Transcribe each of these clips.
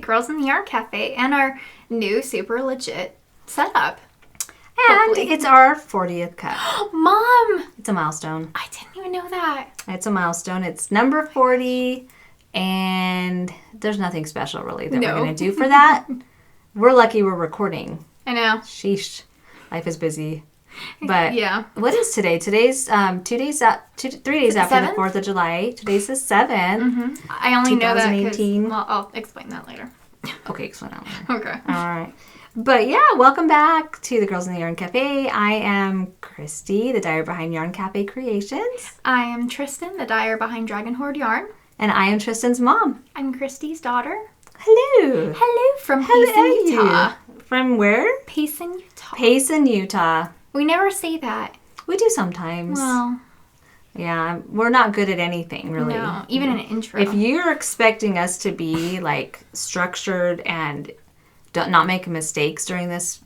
Girls in the Yarn Cafe and our new super legit setup. And Hopefully. it's our 40th cut. Mom! It's a milestone. I didn't even know that. It's a milestone. It's number 40, and there's nothing special really that we're going to do for that. We're lucky we're recording. I know. Sheesh. Life is busy. But yeah. What is today? Today's 3 days after the 4th of July. Today's the 7th. Mm-hmm. I only know that because, 2018. well, I'll explain that later. Okay, explain that later. Okay. All right. But yeah, welcome back to the Girls in the Yarn Cafe. I am Christy, the dyer behind Yarn Cafe Creations. I am Tristan, the dyer behind Dragon Horde Yarn. And I am Tristan's mom. I'm Christy's daughter. Hello. Hello from Payson, Utah. From where? Payson, Utah. Payson, Utah. We never say that. We do sometimes. Well, yeah, we're not good at anything, really. no, even an intro. If you're expecting us to be, like, structured and not make mistakes during this,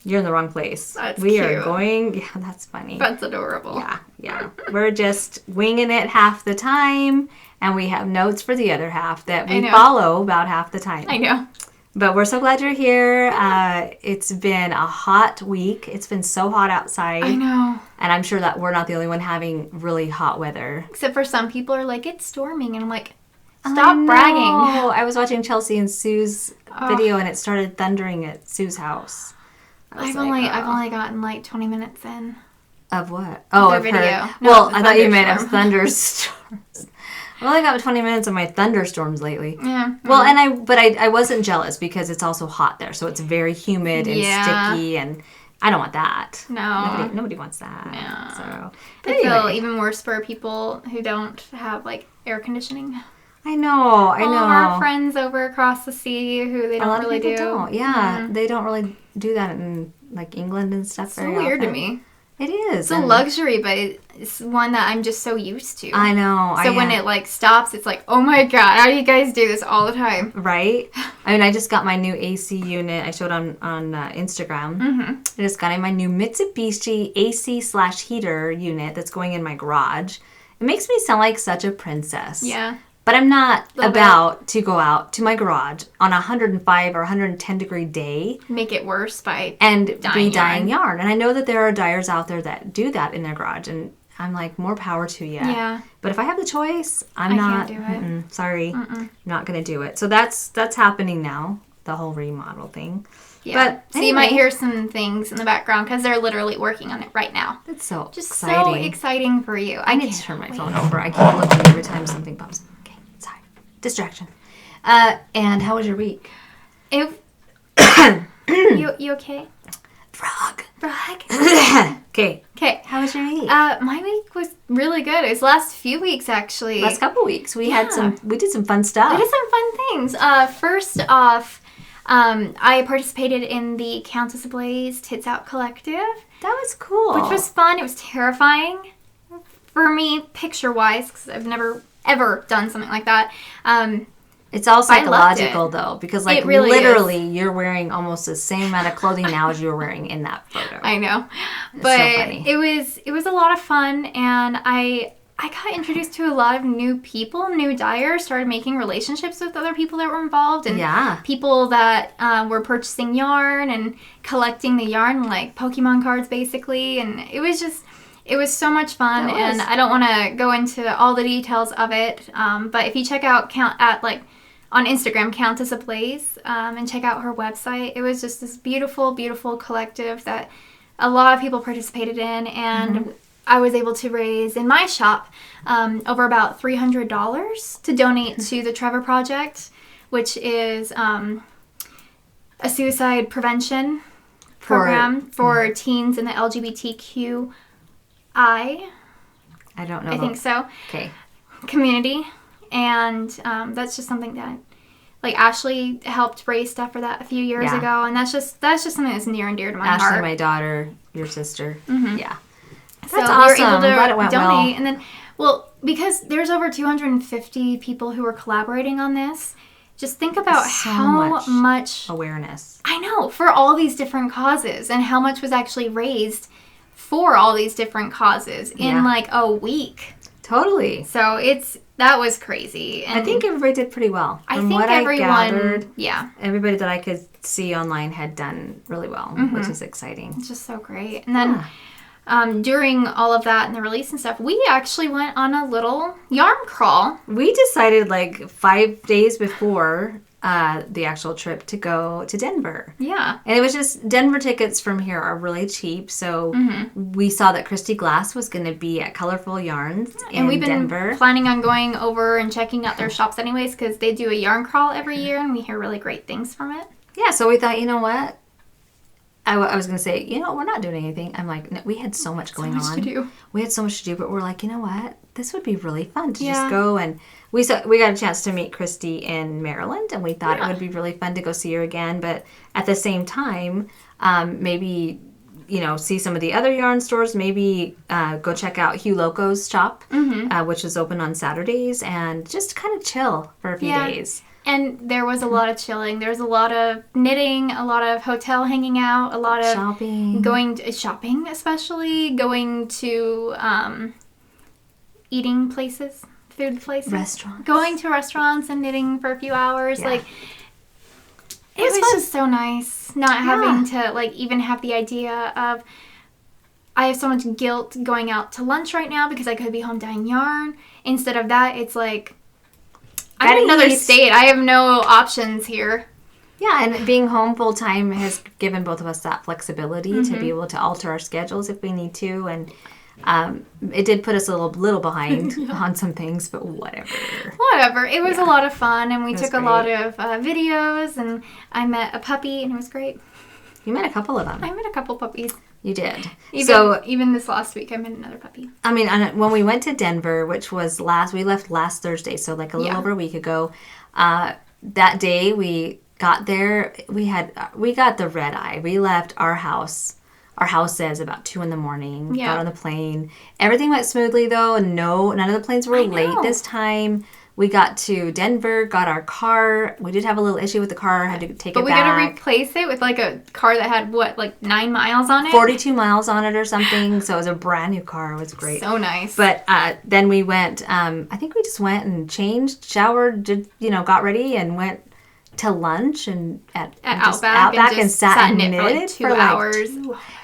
you're in the wrong place. That's we cute. Are going... Yeah, that's funny. That's adorable. Yeah. We're just winging it half the time, and we have notes for the other half that we follow about half the time. I know. But we're so glad you're here. It's been a hot week. It's been so hot outside. I know. And I'm sure that we're not the only one having really hot weather. Except for some people are like, it's storming. And I'm like, stop bragging. I was watching Chelsea and Sue's video, and it started thundering at Sue's house. I've only gotten like 20 minutes in. Of what? Oh, their of video. her. No, well, the I thought you meant of thunderstorm. thunderstorms. I've only got 20 minutes of my thunderstorms lately. Yeah. Well, and I wasn't jealous because it's also hot there, so it's very humid and sticky, and I don't want that. No. Nobody wants that. No. So, I feel even worse for people who don't have like air conditioning. I know. All of our friends over across the sea who they don't really do. Don't. Yeah, they don't really do that in like England and stuff. It's so weird to me. It is. It's a luxury, but it's one that I'm just so used to. I know. So when it like stops, it's like, oh my god, how do you guys do this all the time? Right? I mean, I just got my new AC unit. I showed on Instagram. Mm-hmm. I just got in my new Mitsubishi AC/heater unit that's going in my garage. It makes me sound like such a princess. Yeah. But I'm not about to go out to my garage on a 105 or 110 degree day. Make it worse by dyeing yarn. And I know that there are dyers out there that do that in their garage. And I'm like, more power to you. Yeah. But if I have the choice, I can't do it. Sorry. I'm not going to do it. So that's happening now, the whole remodel thing. Yeah. But so you might hear some things in the background because they're literally working on it right now. It's so just exciting. So exciting for you. I need to turn my phone over. I keep looking every time something pops up. Distraction. And how was your week? You okay? Frog. Okay. How was your week? My week was really good. It was the last few weeks, actually. Last couple weeks. We did some fun stuff. We did some fun things. First off, I participated in the Countess Blaze Tits Out Collective. That was cool. Which was fun. It was terrifying for me, picture-wise, because I've never ever done something like that. It's all psychological though, because like really literally you're wearing almost the same amount of clothing now as you were wearing in that photo. I know. It's but so funny. it was a lot of fun, and I got introduced to a lot of new people, new dyers, started making relationships with other people that were involved, and people that were purchasing yarn and collecting the yarn, like Pokemon cards basically, and it was so much fun, and I don't want to go into all the details of it, but if you check out on Instagram, Countess Ablaze, and check out her website, it was just this beautiful, beautiful collective that a lot of people participated in, and I was able to raise in my shop over about $300 to donate to the Trevor Project, which is a suicide prevention program for teens in the LGBTQ I don't know. I think so. Okay. Community. And that's just something that, like, Ashley helped raise stuff for that a few years ago. And that's just something that's near and dear to my heart. Ashley, my daughter, your sister. Mm-hmm. Yeah. That's awesome. We were able to glad it went donate. Well. And then, because there's over 250 people who are collaborating on this, just think about how much awareness. I know, for all these different causes, and how much was actually raised for all these different causes in like a week. Totally. So that was crazy. And I think everybody did pretty well. From what I gathered, everybody that I could see online had done really well, which is exciting. It's just so great. And then during all of that and the release and stuff, we actually went on a little yarn crawl. We decided like 5 days before the actual trip to go to Denver. Yeah. And it was just, Denver tickets from here are really cheap. So we saw that Christy Glass was going to be at Colorful Yarns in Denver. And we've been planning on going over and checking out their shops anyways, because they do a yarn crawl every year and we hear really great things from it. Yeah, so we thought, you know what? I was going to say, we're not doing anything. I'm like, no, we had so much going on. So much to do. We had so much to do, but we're like, you know what? This would be really fun to just go. And we got a chance to meet Christy in Maryland, and we thought it would be really fun to go see her again. But at the same time, maybe, see some of the other yarn stores. Maybe go check out Hugh Loco's shop, which is open on Saturdays, and just kind of chill for a few days. And there was a lot of chilling. There was a lot of knitting, a lot of hotel hanging out, a lot of shopping. Shopping, especially. Going to eating places, food places. Restaurants. Going to restaurants and knitting for a few hours. Yeah. It was just so nice not having to, even have the idea of, I have so much guilt going out to lunch right now because I could be home dyeing yarn. Instead of that, it's like, I'm in another state. I have no options here. Yeah, and being home full time has given both of us that flexibility to be able to alter our schedules if we need to. And it did put us a little behind on some things, but whatever. Whatever. It was a lot of fun, and we took a lot of videos, and I met a puppy, and it was great. You met a couple of them. I met a couple puppies. You did. Even this last week, I met another puppy. I mean, when we went to Denver, which was we left last Thursday, so like a little over a week ago. That day we got there, we got the red eye. We left our house. Our house says about 2 a.m. Got on the plane. Everything went smoothly though, and none of the planes were late this time. We got to Denver, got our car. We did have a little issue with the car. Had to take it back. But we got to replace it with a car that had 9 miles on it? 42 miles on it or something. So it was a brand new car. It was great. So nice. But then we went, I think we just went and changed, showered, got ready and went to lunch and at Outback and sat and knitted for 2 hours.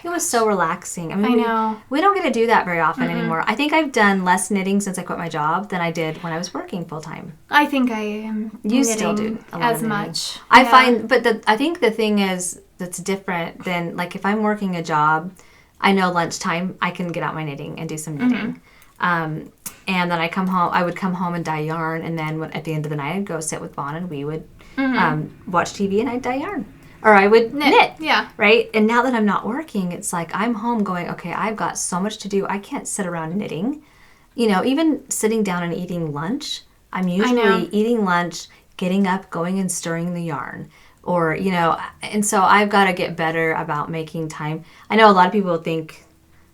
It was so relaxing. I mean, I know. We don't get to do that very often anymore. I think I've done less knitting since I quit my job than I did when I was working full time. I think I am. You still do as much. I find, but I think the thing is that's different than if I'm working a job. I know lunchtime I can get out my knitting and do some knitting. And then I come home. I would come home and dye yarn, and then at the end of the night I'd go sit with Vaughn and we would watch TV and I'd dye yarn. Or I would knit. Yeah. Right? And now that I'm not working, it's like I'm home going, okay, I've got so much to do. I can't sit around knitting. Even sitting down and eating lunch, I'm usually eating lunch, getting up, going and stirring the yarn. Or, and so I've got to get better about making time. I know a lot of people think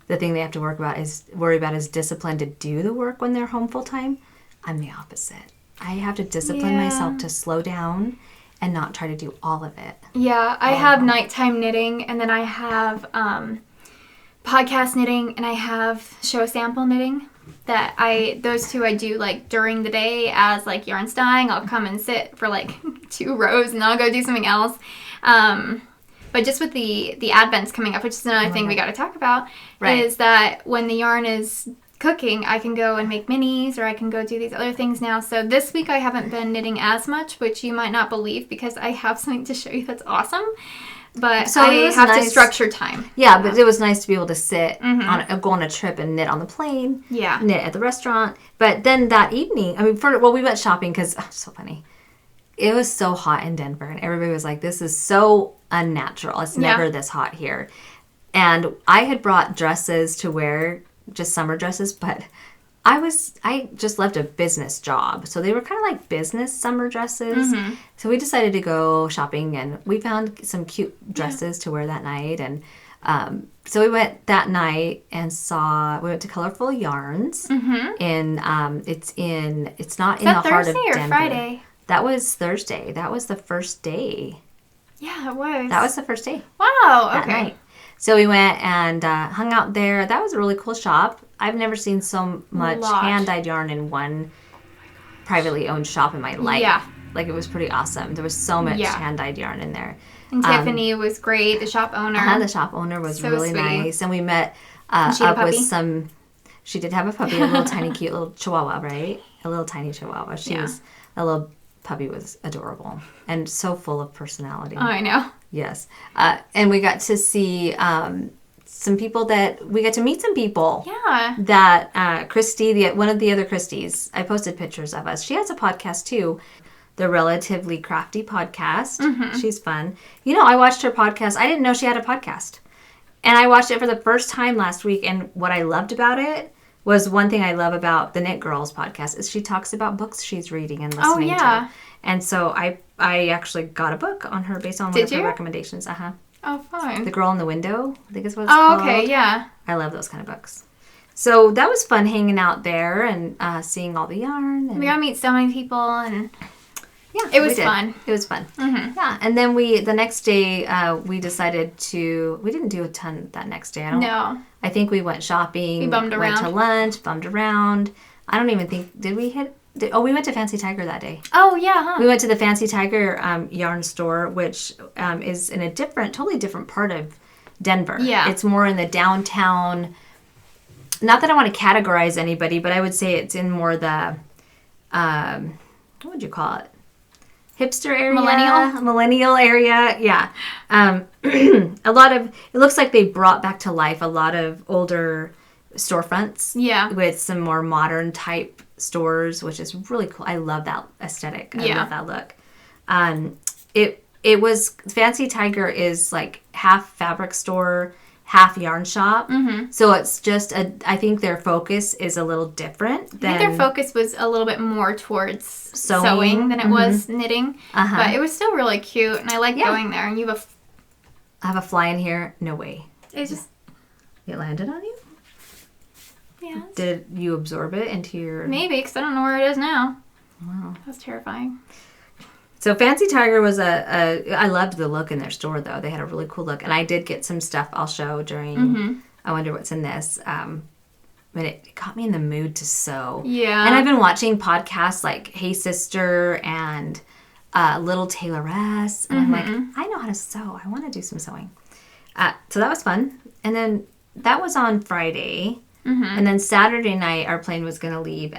the thing they have to worry about is discipline to do the work when they're home full time. I'm the opposite. I have to discipline myself to slow down and not try to do all of it. Yeah, I have nighttime knitting, and then I have podcast knitting, and I have show sample knitting. Those two I do during the day as yarn's dyeing. I'll come and sit for 2 rows, and then I'll go do something else. But just with the Advents coming up, which is another thing we got to talk about, is that when the yarn is cooking, I can go and make minis, or I can go do these other things now. So this week I haven't been knitting as much, which you might not believe because I have something to show you that's awesome. But so I have to structure time. Yeah, but it was nice to be able to sit go on a trip and knit on the plane. Yeah. Knit at the restaurant. But then that evening, we went shopping because, so funny. It was so hot in Denver, and everybody was like, this is so unnatural. It's never this hot here. And I had brought dresses to wear, just summer dresses, but I just left a business job. So they were kind of like business summer dresses. So we decided to go shopping, and we found some cute dresses to wear that night. And so we went that night and we went to Colorful Yarns. It's not in the heart of Denver. Thursday or Friday? That was Thursday. That was the first day. Yeah, it was. That was the first day. Wow, that night. So we went and hung out there. That was a really cool shop. I've never seen so much hand-dyed yarn in one privately owned shop in my life. Yeah. Like, it was pretty awesome. There was so much hand-dyed yarn in there. And Tiffany was great, the shop owner. The shop owner was so really nice. And we met up with some... She did have a puppy, a little tiny, cute little chihuahua, right? A little tiny chihuahua. A little puppy was adorable and so full of personality. Oh, I know. Yes. And we got to see some people we got to meet some people. Yeah. That Christy, one of the other Christies, I posted pictures of us. She has a podcast too. The Relatively Crafty podcast. Mm-hmm. She's fun. You know, I watched her podcast. I didn't know she had a podcast. And I watched it for the first time last week. And what I loved about it was one thing I love about the Knit Girls podcast is she talks about books she's reading and listening to. And so I actually got a book on her based on one of her recommendations. Uh-huh. Oh, fun. The Girl in the Window, I think is what it's called. Oh, okay, yeah. I love those kind of books. So that was fun hanging out there and seeing all the yarn. And... We got to meet so many people and... Yeah, it was fun. It was fun. Mm-hmm. Yeah, and then the next day, we decided we didn't do a ton that next day. I think we went shopping. We bummed around. Went to lunch, bummed around. I don't even think, we went to Fancy Tiger that day. Oh, yeah, huh? We went to the Fancy Tiger yarn store, which is in a totally different part of Denver. Yeah. It's more in the downtown, not that I want to categorize anybody, but I would say it's in more the, what would you call it? Hipster area, millennial area, yeah. A lot of, it looks like they brought back to life a lot of older storefronts, with some more modern type stores, which is really cool. I love that aesthetic. I love that look. It was Fancy Tiger is like half fabric store, half yarn shop. Mm-hmm. So it's just I think their focus is a little different. I think their focus was a little bit more towards sewing than it was knitting. Uh-huh. But it was still really cute, and I like going there. And I have a fly in here. No way. It landed on you? Yeah. Did you absorb it into your... Maybe, because I don't know where it is now. Wow. That's terrifying. So Fancy Tiger was I loved the look in their store, though. They had a really cool look. And I did get some stuff I'll show during I Wonder What's in This. But it got me in the mood to sew. Yeah. And I've been watching podcasts like Hey Sister and Little Tailoress. And I'm like, I know how to sew. I want to do some sewing. So that was fun. And then that was on Friday. Mm-hmm. And then Saturday night, our plane was going to leave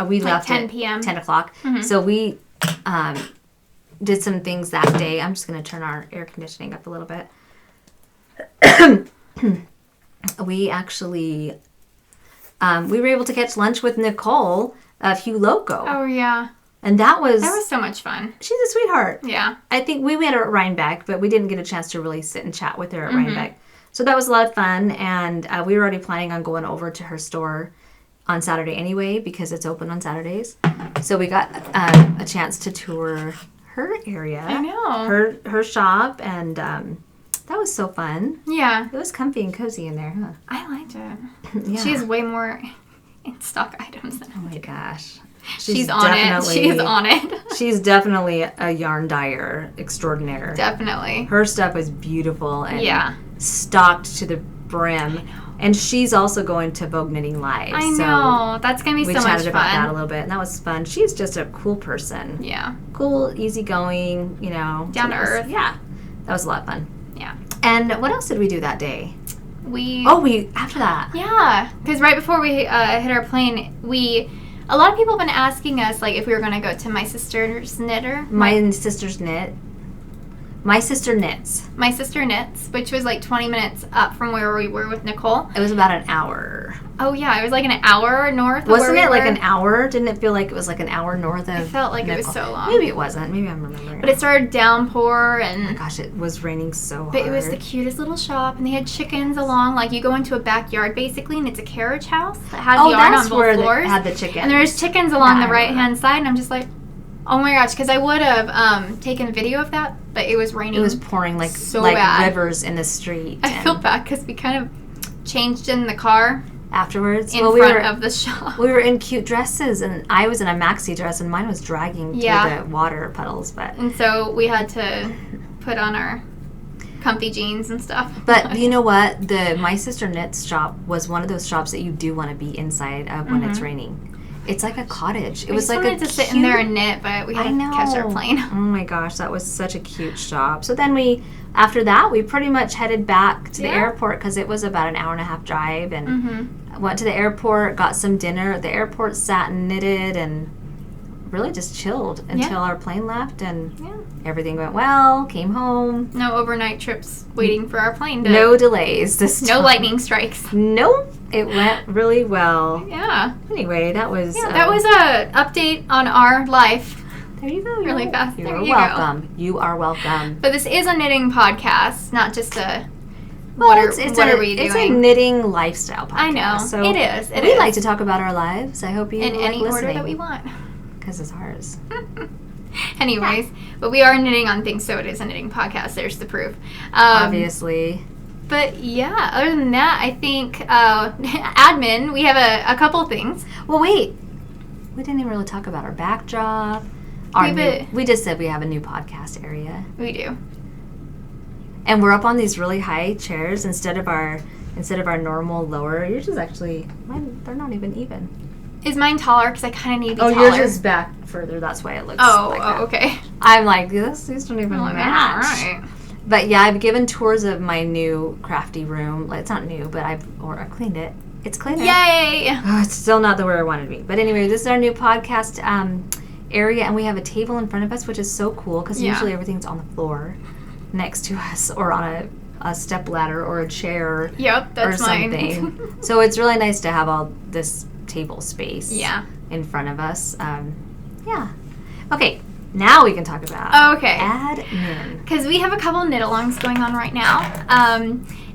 we left 10 p.m. 10 o'clock. Mm-hmm. So we... did some things that day. I'm just going to turn our air conditioning up a little bit. We actually, we were able to catch lunch with Nicole of Hugh Loco. Oh, yeah. And that was so much fun. She's a sweetheart. Yeah. I think we met her at Rhinebeck, but we didn't get a chance to really sit and chat with her at Rhinebeck. So that was a lot of fun. And we were already planning on going over to her store on Saturday anyway, because it's open on Saturdays. So we got a chance to tour her area. I know. Her shop, and that was so fun. Yeah. It was comfy and cozy in there, huh? I liked it. Yeah. She has way more in-stock items than I do. Oh my gosh. She's on it. She's on it. She's definitely a yarn dyer extraordinaire. Definitely. Her stuff was beautiful and stocked to the brim. And she's also going to Vogue Knitting Live. I know. That's going to be so much fun. We chatted about that a little bit, and that was fun. She's just a cool person. Yeah. Cool, easygoing, down to earth. Yeah. That was a lot of fun. Yeah. And what else did we do that day? After that. Yeah. Because right before we hit our plane, a lot of people have been asking us, like, if we were going to go to My Sister's Knitter. My Sister's Knit. My Sister Knits. My Sister Knits, which was like 20 minutes up from where we were with Nicole. It was about an hour. Oh, yeah. It was like an hour north of Wasn't it like an hour? Didn't it feel like it was like an hour north of It felt like Nicole? It was so long. Maybe it wasn't. Maybe I'm remembering. But it started downpour and... Oh my gosh, it was raining so hard. But it was the cutest little shop, and they had chickens along. Like, you go into a backyard, basically, and it's a carriage house that has yarn on both floors. Had the chickens. And there's chickens along the right-hand side, and I'm just like... Oh my gosh, because I would have taken video of that, but it was raining. It was pouring like bad. Rivers in the street. I feel bad because we kind of changed in the car afterwards. In front of the shop. We were in cute dresses, and I was in a maxi dress, and mine was dragging through the water puddles. And so we had to put on our comfy jeans and stuff. But you know what? My Sister Knits shop was one of those shops that you do want to be inside of when it's raining. It's like a cottage. It was like wanted to sit in there and knit, but we had to catch our plane. Oh my gosh, that was such a cute shop. So then after that, we pretty much headed back to the airport because it was about an hour and a half drive, and went to the airport, got some dinner at the airport, sat and knitted, and really just chilled until our plane left, and everything went well. Came home. No overnight trips waiting for our plane. No delays this time. No lightning strikes. Nope. It went really well. Yeah. Anyway, that was... Yeah, that was a update on our life. There you go. Really fast. You're welcome. You are welcome. But this is a knitting podcast, not just a... What are we doing? It's a knitting lifestyle podcast. I know. So it is. We like to talk about our lives. I hope you in any listening. order that we want. Because it's ours. Anyways, but we are knitting on things, so it is a knitting podcast. There's the proof. Obviously. But yeah, other than that, I think admin, we have a couple things. Well, wait. We didn't even really talk about our backdrop. We just said we have a new podcast area. We do. And we're up on these really high chairs instead of our normal lower. Yours is actually, they're not even. Is mine taller? Because I kind of need to be taller. Oh, yours is back further. That's why it looks like that. Oh, okay. I'm like, these don't even match. Right. But yeah, I've given tours of my new crafty room. It's not new, but I've cleaned it. It's cleaner. Yay! Oh, it's still not where I wanted to be. But anyway, this is our new podcast area, and we have a table in front of us, which is so cool because usually everything's on the floor next to us or on a step ladder or a chair. Yep, that's or something. mine. So it's really nice to have all this table space in front of us. Okay. Now we can talk about admin. Because we have a couple knit-alongs going on right now.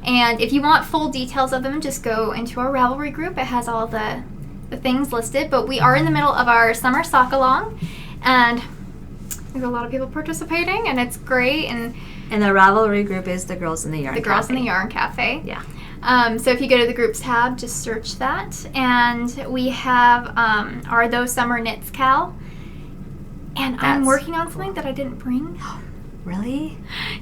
And if you want full details of them, just go into our Ravelry group. It has all the things listed. But we are in the middle of our summer sock-along. And there's a lot of people participating, and it's great. And the Ravelry group is the Girls in the Yarn Cafe. The Girls in the Yarn Cafe. Yeah. So if you go to the groups tab, just search that. And we have our Those Summer Knits Cal. And I'm working on something that I didn't bring. Really?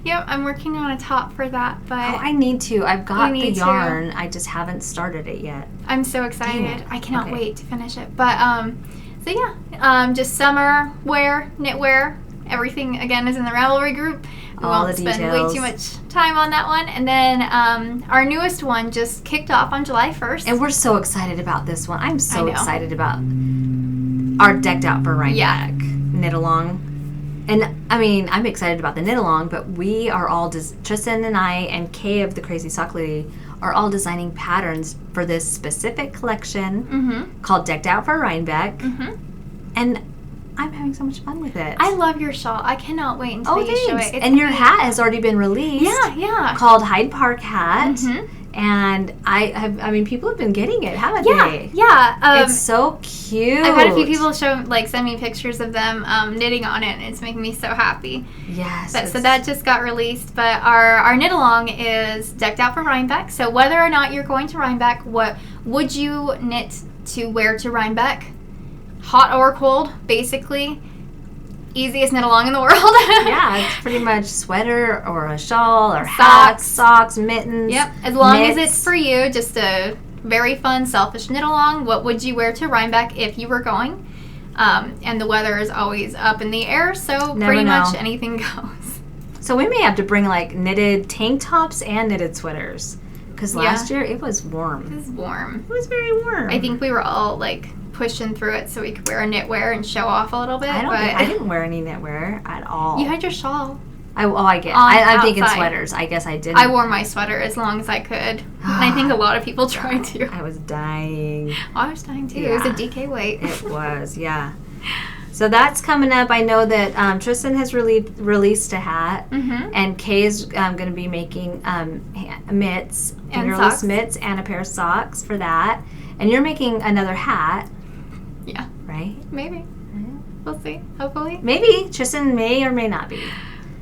Yep, I'm working on a top for that, but... Oh, I need to. I've got the yarn. I just haven't started it yet. I'm so excited. I cannot wait to finish it. But, so yeah, just summer wear, knitwear. Everything, again, is in the Ravelry group. We won't spend way too much time on that one. And then our newest one just kicked off on July 1st. And we're so excited about this one. I'm so excited about our Decked Out for Rhinebeck knit along. And I mean, I'm excited about the knit along, but we are all Tristan and I and Kay of the Crazy Sock Lady are all designing patterns for this specific collection called Decked Out for Rhinebeck. And I'm having so much fun with it. I love your shawl. I cannot wait until you show it. And your hat has already been released. Yeah. Called Hyde Park Hat. And I mean, people have been getting it, haven't they? Yeah. It's so cute. I've had a few people send me pictures of them knitting on it, and it's making me so happy. Yes. So that just got released, but our knit along is Decked Out for Rhinebeck. So whether or not you're going to Rhinebeck, what would you knit to wear to Rhinebeck? Hot or cold, basically. Easiest knit along in the world. Yeah, it's pretty much sweater or a shawl or hats, socks, mittens. Yep, as long as it's for you, just a very fun, selfish knit along. What would you wear to Rhinebeck if you were going? And the weather is always up in the air, so pretty much anything goes. So we may have to bring like knitted tank tops and knitted sweaters. Because last year it was warm. It was warm. It was very warm. I think we were all like pushing through it so we could wear a knitwear and show off a little bit. I didn't wear any knitwear at all. You had your shawl. I'm thinking sweaters. I guess I didn't. I wore my sweater as long as I could. And I think a lot of people tried to. I was dying. I was dying too. Yeah. It was a DK weight. It was, yeah. So that's coming up. I know that Tristan has released a hat, and Kay is going to be making mitts, fingerless mitts, and a pair of socks for that. And you're making another hat. Yeah. Right? Maybe. We'll see. Hopefully. Maybe. Tristan may or may not be.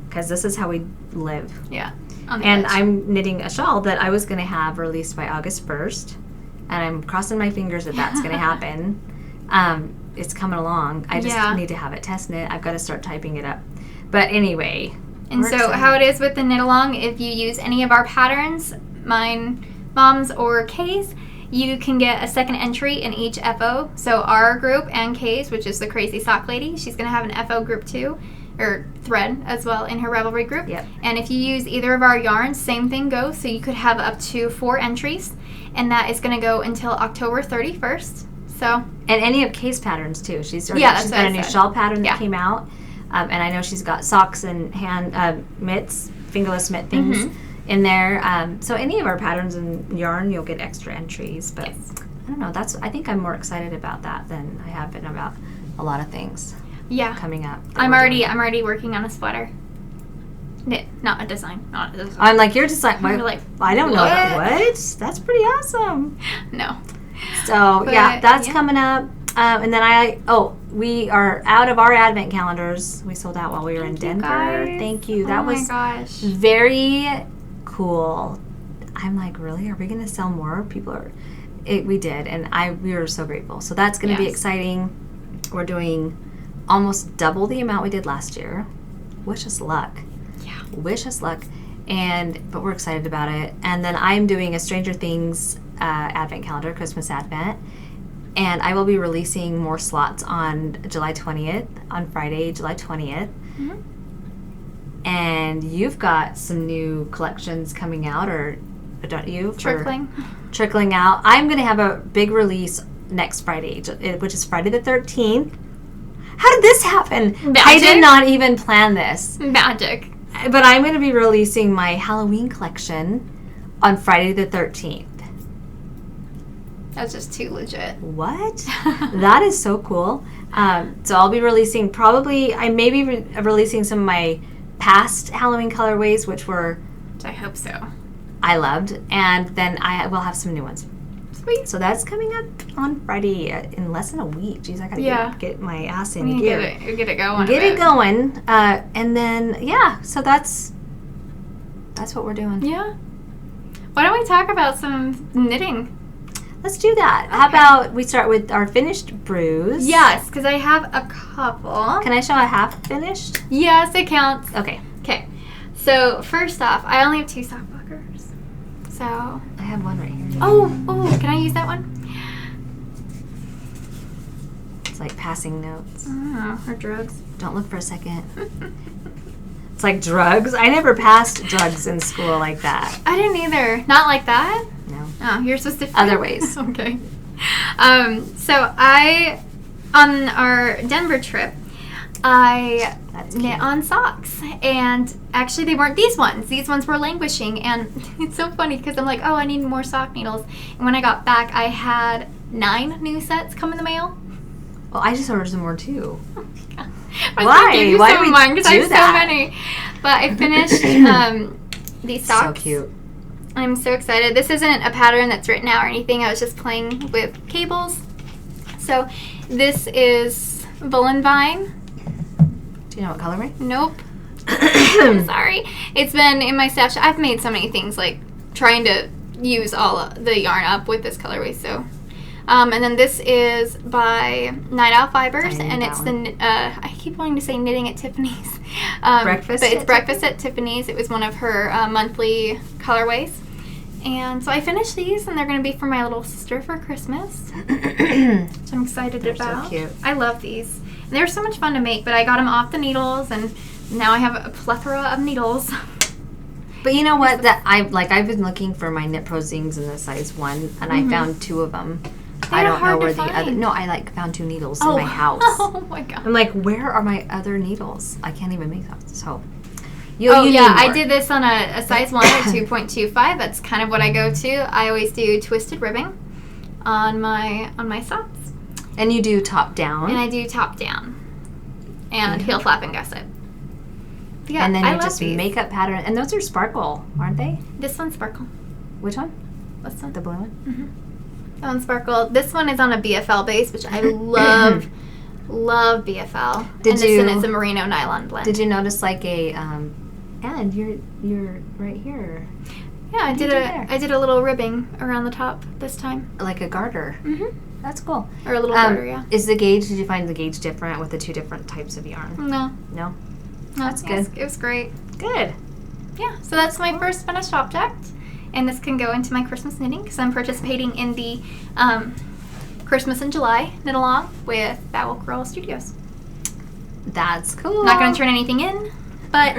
Because this is how we live. Yeah. And I'm knitting a shawl that I was going to have released by August 1st. And I'm crossing my fingers that that's going to happen. It's coming along. I just need to have it test knit. I've got to start typing it up. But anyway, And so how it is with the knit along, if you use any of our patterns, mine, Mom's, or Kay's, you can get a second entry in each FO. So our group and Kay's, which is the Crazy Sock Lady, she's going to have an FO group too, or thread as well in her Revelry group. Yep. And if you use either of our yarns, same thing goes. So you could have up to 4 entries, and that is going to go until October 31st. So. And any of Kay's patterns too. She's got a new shawl pattern that came out. And I know she's got socks and hand mitts, fingerless mitt things in there. So any of our patterns and yarn, you'll get extra entries. But I don't know. I think I'm more excited about that than I have been about a lot of things. Yeah. Coming up. I'm already working on a sweater. Knit, not a design. I'm like, you're just like, like, I don't know what? That's pretty awesome. No. So that's coming up. And then we are out of our advent calendars. We sold out while we were in Denver. Thank you. That was very cool. I'm like, really? Are we going to sell more? We did, and we were so grateful. So that's going to be exciting. We're doing almost double the amount we did last year. Wish us luck. Yeah. Wish us luck. But we're excited about it. And then I'm doing a Stranger Things advent calendar, Christmas Advent. And I will be releasing more slots on July 20th, on Friday, July 20th. Mm-hmm. And you've got some new collections coming out, or don't you? Trickling out. I'm going to have a big release next Friday, which is Friday the 13th. How did this happen? Magic. I did not even plan this. Magic. But I'm going to be releasing my Halloween collection on Friday the 13th. That's just too legit. What? That is so cool. So I'll be releasing I may be releasing some of my past Halloween colorways, which I hope so. I loved. And then I will have some new ones. Sweet. So that's coming up on Friday in less than a week. Jeez, I got to get my ass in gear. Get it going. Get it going. And then, so that's what we're doing. Yeah. Why don't we talk about some knitting? Let's do that. Okay. How about we start with our finished brews? Yes, because I have a couple. Can I show a half finished? Yes, it counts. Okay. So first off, I only have 2 sock buckers. So I have one right here. Oh, can I use that one? It's like passing notes. Oh, or drugs. Don't look for a second. It's like drugs. I never passed drugs in school like that. I didn't either. Not like that? No. Oh, you're supposed to. Other ways. Okay. So on our Denver trip, I knit on socks, and actually they weren't these ones. These ones were languishing, and it's so funny because I'm like, I need more sock needles. And when I got back, I had 9 new sets come in the mail. Well, I just ordered some more too. Oh my God. Why? Why do we do I have so many. But I finished these socks. So cute. I'm so excited. This isn't a pattern that's written out or anything. I was just playing with cables. So this is Bullen Vine. Do you know what colorway? Nope. I'm sorry. It's been in my stash. I've made so many things, like trying to use all the yarn up with this colorway. So, and then this is by Night Owl Fibers, and it's the I keep wanting to say Knitting at Tiffany's. Breakfast. But it's Breakfast at Tiffany's. It was one of her monthly colorways. And so I finished these, and they're going to be for my little sister for Christmas, which I'm excited about. So cute. I love these. And they were so much fun to make, but I got them off the needles, and now I have a plethora of needles. But you know what? I've been looking for my Knit Pro Zings in the size 1, and I found 2 of them. I don't know where the other. No, I found 2 needles in my house. Oh my God! I'm like, where are my other needles? I can't even make them. So. I did this on a size 1 at 2.25. That's kind of what I go to. I always do twisted ribbing on my socks. And you do top down. And I do top down. And heel flap and gusset. Yeah, and then you just make up pattern. And those are sparkle, aren't they? This one's sparkle. Which one? This one. The blue one? Mm-hmm. That one's sparkle. This one is on a BFL base, which I love. Love BFL. This one is a merino nylon blend. Did you notice and you're right here. Yeah, I did a little ribbing around the top this time. Like a garter. Mm-hmm. That's cool. Or a little garter, yeah. Is the gauge, did you find the gauge different with the 2 different types of yarn? No. No? That's good. It was great. Good. Yeah, so that's my first finished object. And this can go into my Christmas knitting because I'm participating in the Christmas in July knit along with That Will Girl Studios. That's cool. Not going to turn anything in, but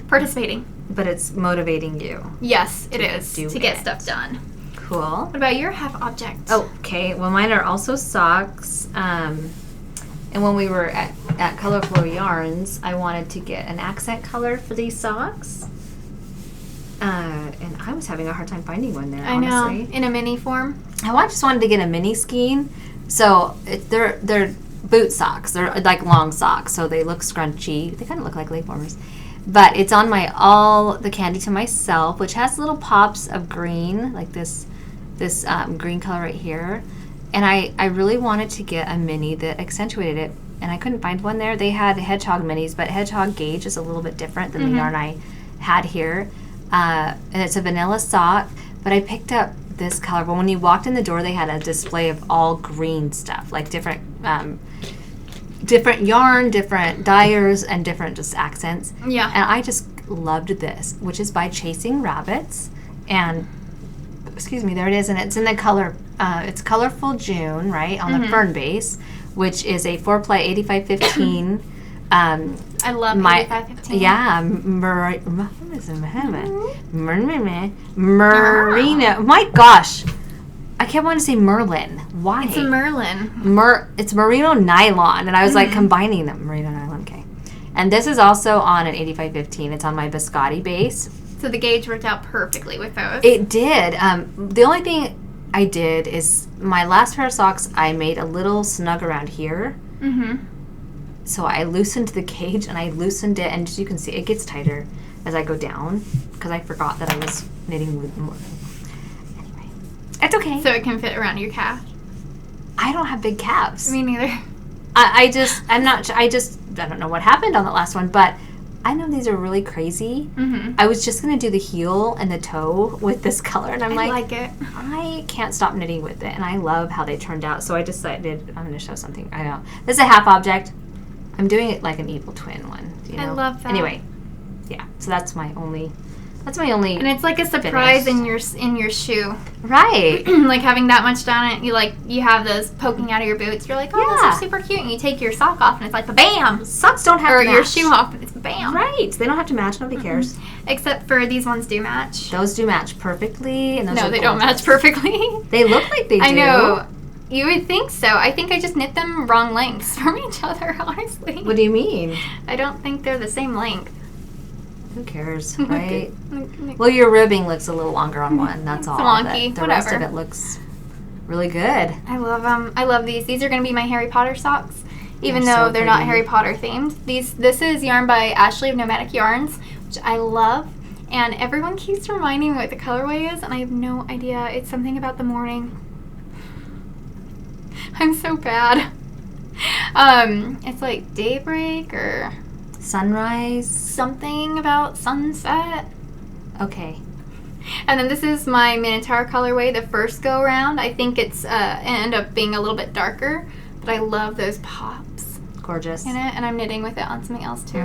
participating. But it's motivating you. Yes, it is to get stuff done. Cool. What about your half object? Okay, well mine are also socks. And when we were at Colorful Yarns, I wanted to get an accent color for these socks. And I was having a hard time finding one there, honestly. I know, in a mini form. I just wanted to get a mini skein. So they're boot socks. They're like long socks, so they look scrunchy. They kind of look like leg warmers. But it's on my All the Candy to Myself, which has little pops of green, like this green color right here. And I really wanted to get a mini that accentuated it, and I couldn't find one there. They had hedgehog minis, but hedgehog gauge is a little bit different than the yarn I had here. And it's a vanilla sock, but I picked up this color. But when you walked in the door, they had a display of all green stuff, like different yarn, different dyers, and different just accents. Yeah. And I just loved this, which is by Chasing Rabbits. And, excuse me, there it is. And it's in the color, it's Colorful June, right, on the fern base, which is a 4-ply 8515. I love 8515. Yeah, merino. My gosh, I kept wanting to say Merlin. Why? It's a Merlin. It's merino nylon, and I was like combining them. Merino nylon, okay. And this is also on an 8515. It's on my biscotti base. So the gauge worked out perfectly with those. It did. The only thing I did is my last pair of socks, I made a little snug around here. So I loosened the gauge, and I loosened it, and as you can see, it gets tighter as I go down because I forgot that I was knitting with more. Anyway, it's okay. So it can fit around your calf. I don't have big calves. Me neither. I don't know what happened on the last one, but I know these are really crazy. I was just going to do the heel and the toe with this color, and I like it. I can't stop knitting with it, and I love how they turned out, so I decided I'm going to show something. I know. This is a half object. I'm doing it like an evil twin one. You know? I love that. Anyway, yeah, so that's my only. And it's like a surprise in your shoe. Right. Like having that much down it, you have those poking out of your boots. You're like, oh, those are super cute. And you take your sock off and it's like, bam! Socks don't have to match. Or your shoe off and it's bam! Right. They don't have to match. Nobody cares. Except for these ones do match. Those do match perfectly. And those no, they don't match perfectly. They look like they do. I know. You would think so. I think I just knit them wrong lengths from each other, honestly. What do you mean? I don't think they're the same length. Who cares, right? Well, your ribbing looks a little longer on one. That's all. Wonky. The rest of it looks really good. I love them. I love these. These are going to be my Harry Potter socks, even though they're not Harry Potter themed. This is yarn by Ashley of Nomadic Yarns, which I love. And everyone keeps reminding me what the colorway is, and I have no idea. It's something about the morning. I'm so bad. It's like daybreak or sunrise. Something about sunset. Okay. And then this is my Minotaur colorway, the first go around. I think it's end up being a little bit darker, but I love those pops. Gorgeous. In it, and I'm knitting with it on something else too.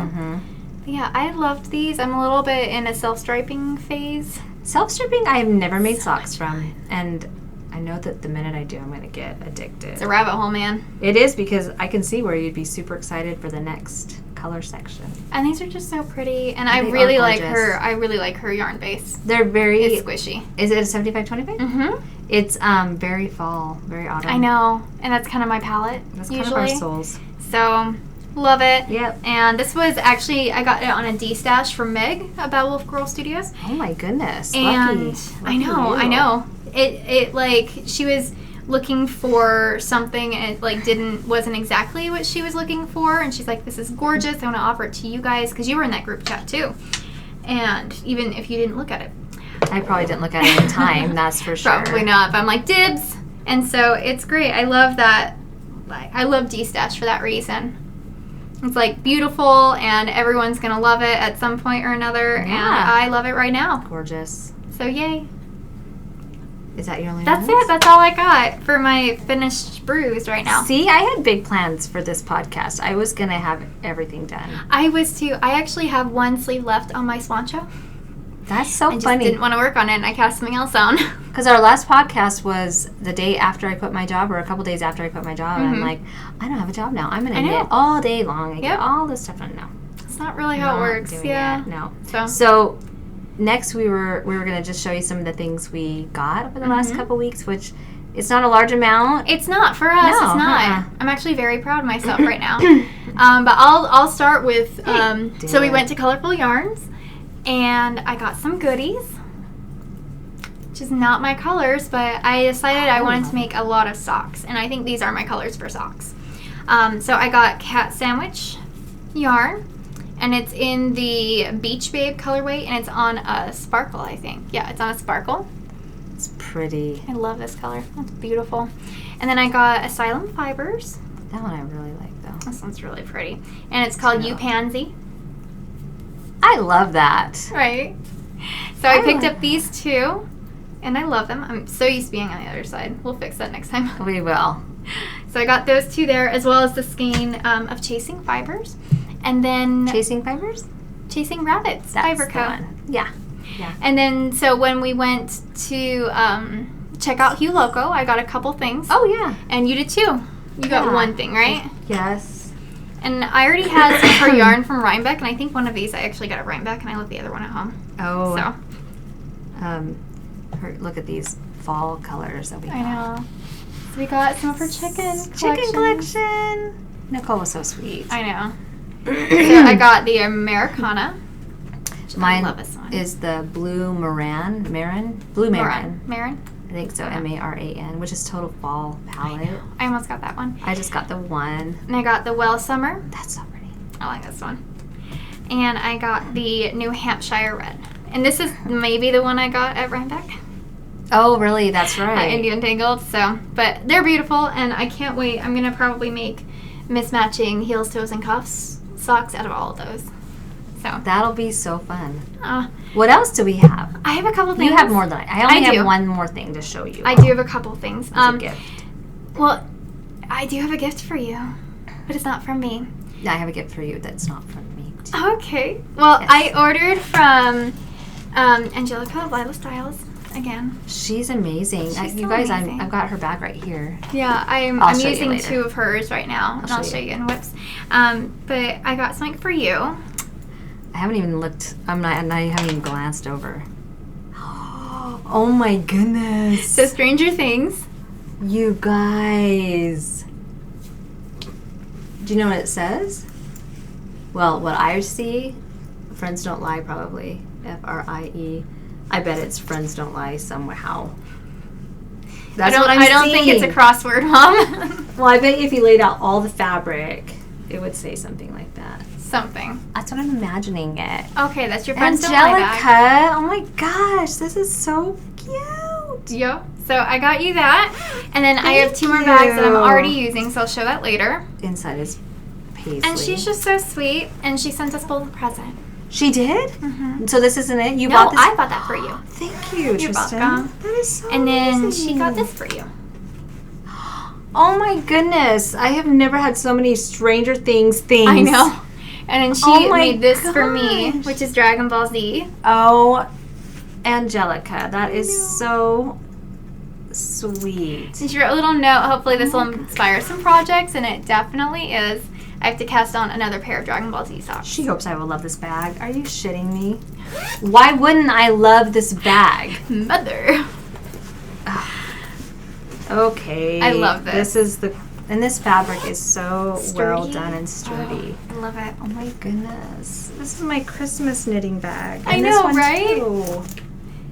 But yeah, I loved these. I'm a little bit in a self-striping phase. Self-striping, I have never made socks from, and I know that the minute I do, I'm going to get addicted. It's a rabbit hole, man. It is, because I can see where you'd be super excited for the next color section. And these are just so pretty, and I really like her. I really like her yarn base. They're very... It's squishy. Is it a 75-25? It's very fall, very autumn. I know, and that's kind of my palette. That's usually. kind of our souls. So, love it. Yep. And this was actually, I got it on a D-stash from Meg about Wolf Girl Studios. Oh my goodness. And Lucky. I know. It like, she was looking for something and it like wasn't exactly what she was looking for, and she's like, this is gorgeous, I want to offer it to you guys, because you were in that group chat too, and even if you didn't look at it, I probably didn't look at it in time. That's for sure. Probably not, but I'm like, dibs. And so it's great. I love that. Like, I love D-Stash for that reason. It's like beautiful, and everyone's gonna love it at some point or another, and I love it right now. Gorgeous. So yay. Is that your only That's it. That's all I got for my finished brews right now. See, I had big plans for this podcast. I was going to have everything done. I was too. I actually have one sleeve left on my swancho. That's so funny. I just didn't want to work on it, and I cast something else on. Because our last podcast was the day after I quit my job, or a couple days after I quit my job. And I'm like, I don't have a job now. I'm going to knit all day long. I get all this stuff done now. It's not really how it works. Yeah. No. So next we were going to just show you some of the things we got over the last couple weeks, which it's not a large amount. It's not for us. No, it's not. I'm actually very proud of myself right now. But I'll start with. So we went to Colorful Yarns, and I got some goodies, which is not my colors, but I decided I wanted to make a lot of socks, and I think these are my colors for socks. So I got cat sandwich yarn. And it's in the Beach Babe colorway, and it's on a sparkle, I think. Yeah, it's on a sparkle. It's pretty. I love this color. It's beautiful. And then I got Asylum Fibers. That one I really like, though. This one's really pretty. And it's called You Pansy. I love that. Right? So I picked up these two, and I love them. I'm so used to being on the other side. We'll fix that next time. We will. So I got those two there, as well as the skein of Chasing Fibers. And then... Chasing Fibers? Chasing Rabbits. That's Fiber the Co. one. Yeah. And then, so when we went to check out Hugh Loco, I got a couple things. Oh, yeah. And you did too. You got one thing, right? Yes. And I already had some for yarn from Rhinebeck, and I think one of these I actually got at Rhinebeck, and I left the other one at home. Oh. So. Look at these fall colors that we got. I know. So we got some of her chicken collection. Nicole was so sweet. I know. So I got the Americana. Mine I love this one. is the Blue Maran. Maran? I think so, Maran, which is total fall palette. I almost got that one. I just got the one. And I got the Well Summer. That's so pretty. I like this one. And I got the New Hampshire Red. And this is maybe the one I got at Rhinebeck. Oh, really? That's right. Indian Tangled. So, but they're beautiful, and I can't wait. I'm going to probably make mismatching heels, toes, and cuffs socks out of all of those. So that'll be so fun. What else do we have? I have a couple things. You have more than I only have one more thing to show you. I do have a couple things. It's a gift. Well, I do have a gift for you, but it's not from me. I have a gift for you that's not from me, too. Okay. Well, yes. I ordered from Angelica of Lila Styles again. She's amazing. You guys, amazing. I've got her bag right here. Yeah, I'm using two of hers right now, and I'll show you in whips. But I got something for you. I haven't even looked. I haven't even glanced over. Oh my goodness! So Stranger Things. You guys. Do you know what it says? Well, what I see, Friends Don't Lie, probably. F-R-I-E. I bet it's Friends Don't Lie somehow. That's what I'm seeing. I don't think it's a crossword, Mom. Well, I bet if you laid out all the fabric, it would say something like that. Something. That's what I'm imagining it. Okay, that's your Friends Don't Lie bag. Angelica! Oh my gosh, this is so cute. Yep. So I got you that. And then I have two more bags that I'm already using, so I'll show that later. Inside is paisley. And she's just so sweet, and she sent us both a present. She did? Mm-hmm. So this isn't it? You bought this? I bought that for you. Thank you, You're Tristan. welcome. That is so And then amazing. she got this for you. Oh my goodness. I have never had so many Stranger Things. I know. And then she made this for me, which is Dragon Ball Z. Oh, Angelica. That is so sweet. And she wrote a little note. Hopefully this will inspire some projects, and it definitely is. I have to cast on another pair of Dragon Ball Z socks. She hopes I will love this bag. Are you shitting me? Why wouldn't I love this bag? Mother. Okay. I love this. And this fabric is so sturdy. Well done and sturdy. Oh, I love it. Oh my goodness. This is my Christmas knitting bag. I know, right? Too.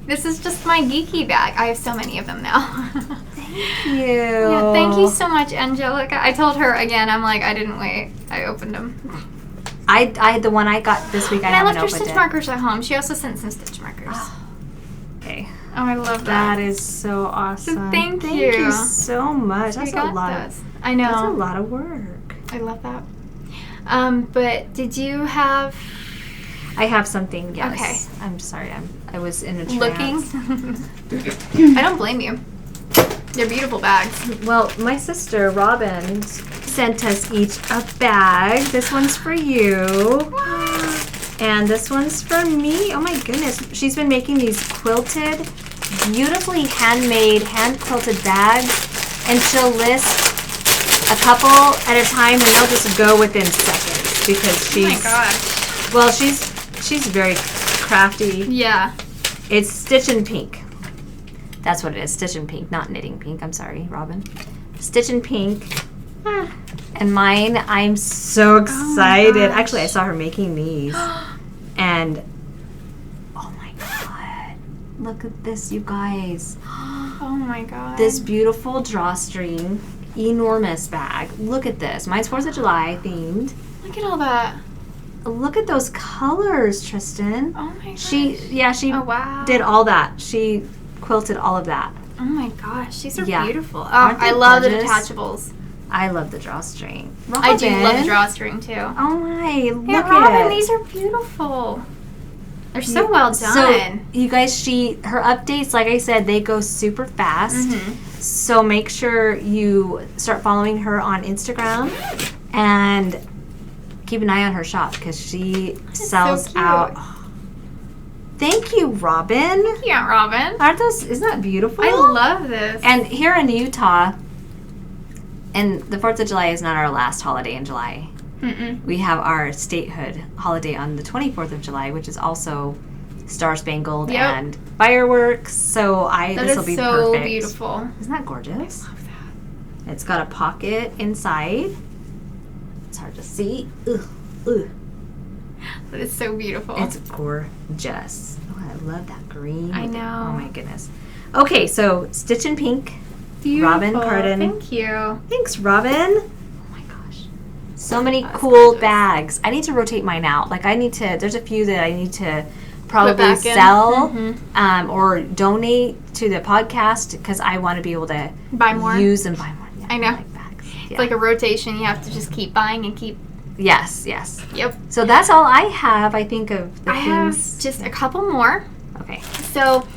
This is just my geeky bag. I have so many of them now. Thank you. Yeah, thank you so much, Angelica. I told her again, I'm like, I didn't wait. I opened them. The one I got this week, I haven't opened it. I left her stitch markers at home. She also sent some stitch markers. Oh. Okay. Oh, I love that. That is so awesome. So thank you. Thank you so much. That's a lot. I know. That's a lot of work. I love that. But did you have I have something, yes. Okay. I'm sorry. I was in a trance. Looking. I don't blame you. They're beautiful bags. Well, my sister, Robin, sent us each a bag. This one's for you. And this one's for me. Oh my goodness. She's been making these quilted, beautifully handmade, hand-quilted bags. And she'll list a couple at a time, and they'll just go within seconds because she's. Oh my gosh. Well, she's very crafty. Yeah. It's Stitch and Pink. That's what it is. Stitch and Pink, not Knitting Pink. I'm sorry, Robin. Stitch and Pink. And mine, I'm so excited. Actually, I saw her making these, and oh my god, look at this, you guys. Oh my god. This beautiful drawstring, enormous bag. Look at this. Mine's 4th of July themed. Look at all that. Look at those colors, Tristan. Oh my gosh. She oh, wow. did all that. She quilted all of that. Oh my gosh, these are beautiful. Oh, I love the detachables. I love the drawstring. Robin. I do love the drawstring too. Oh my, look Robin, at it. These are beautiful. They're so well done. So, you guys, her updates, like I said, they go super fast. So make sure you start following her on Instagram and keep an eye on her shop because she sells out. Thank you, Robin. Thank you, Aunt Robin. Isn't that beautiful? I love this. And here in Utah, and the 4th of July is not our last holiday in July. We have our statehood holiday on the 24th of July, which is also Star Spangled and fireworks. So this will be perfect. So beautiful. Isn't that gorgeous? I love that. It's got a pocket inside. It's hard to see. Ugh. But it's so beautiful. It's gorgeous. Oh, I love that green. I know. Oh my goodness. Okay, so Stitch and Pink. Beautiful. Robin Pardon. Thank you. Thanks, Robin. So many cool bags. I need to rotate mine out. There's a few that I need to probably sell or donate to the podcast because I want to be able to buy more. Use and buy more. Yeah, I know. Like bags. Yeah. It's like a rotation. You have to just keep buying and keep. Yes. Yep. So that's all I have, I think, of the things. I have just a couple more. Okay. So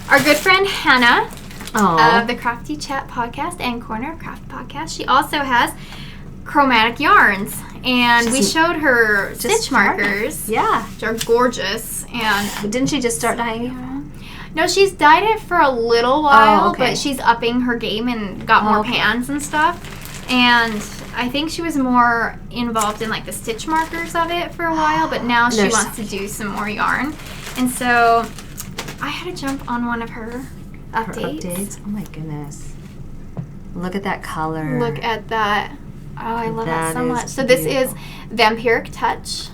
our good friend Hannah of the Crafty Chat podcast and Corner of Craft podcast, she also has chromatic yarns, and we showed her stitch markers, which are gorgeous. And didn't she just start dyeing? No, she's dyed it for a little while, but she's upping her game and got more pans and stuff. And I think she was more involved in like the stitch markers of it for a while, but now she wants to do some more yarn. And so I had to jump on one of her updates. Oh my goodness. Look at that color. Look at that. Oh, I love that so much. So this is Vampiric Touch.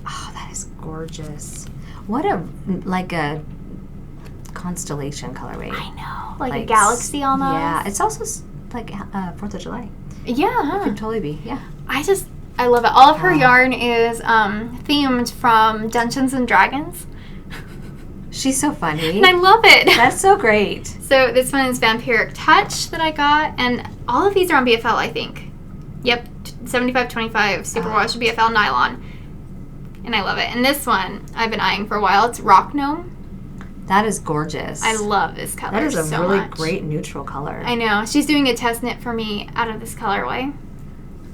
Oh, that is gorgeous. What a constellation colorway. I know. Like a galaxy almost. Yeah. It's also like 4th of July. Yeah. It could totally be. Yeah. I love it. All of her yarn is themed from Dungeons and Dragons. She's so funny. And I love it. That's so great. So this one is Vampiric Touch that I got. And all of these are on BFL, I think. Yep, 75-25 superwash BFL nylon. And I love it. And this one I've been eyeing for a while. It's Rock Gnome. That is gorgeous. I love this color. That is a really much. Great neutral color. I know. She's doing a test knit for me out of this colorway.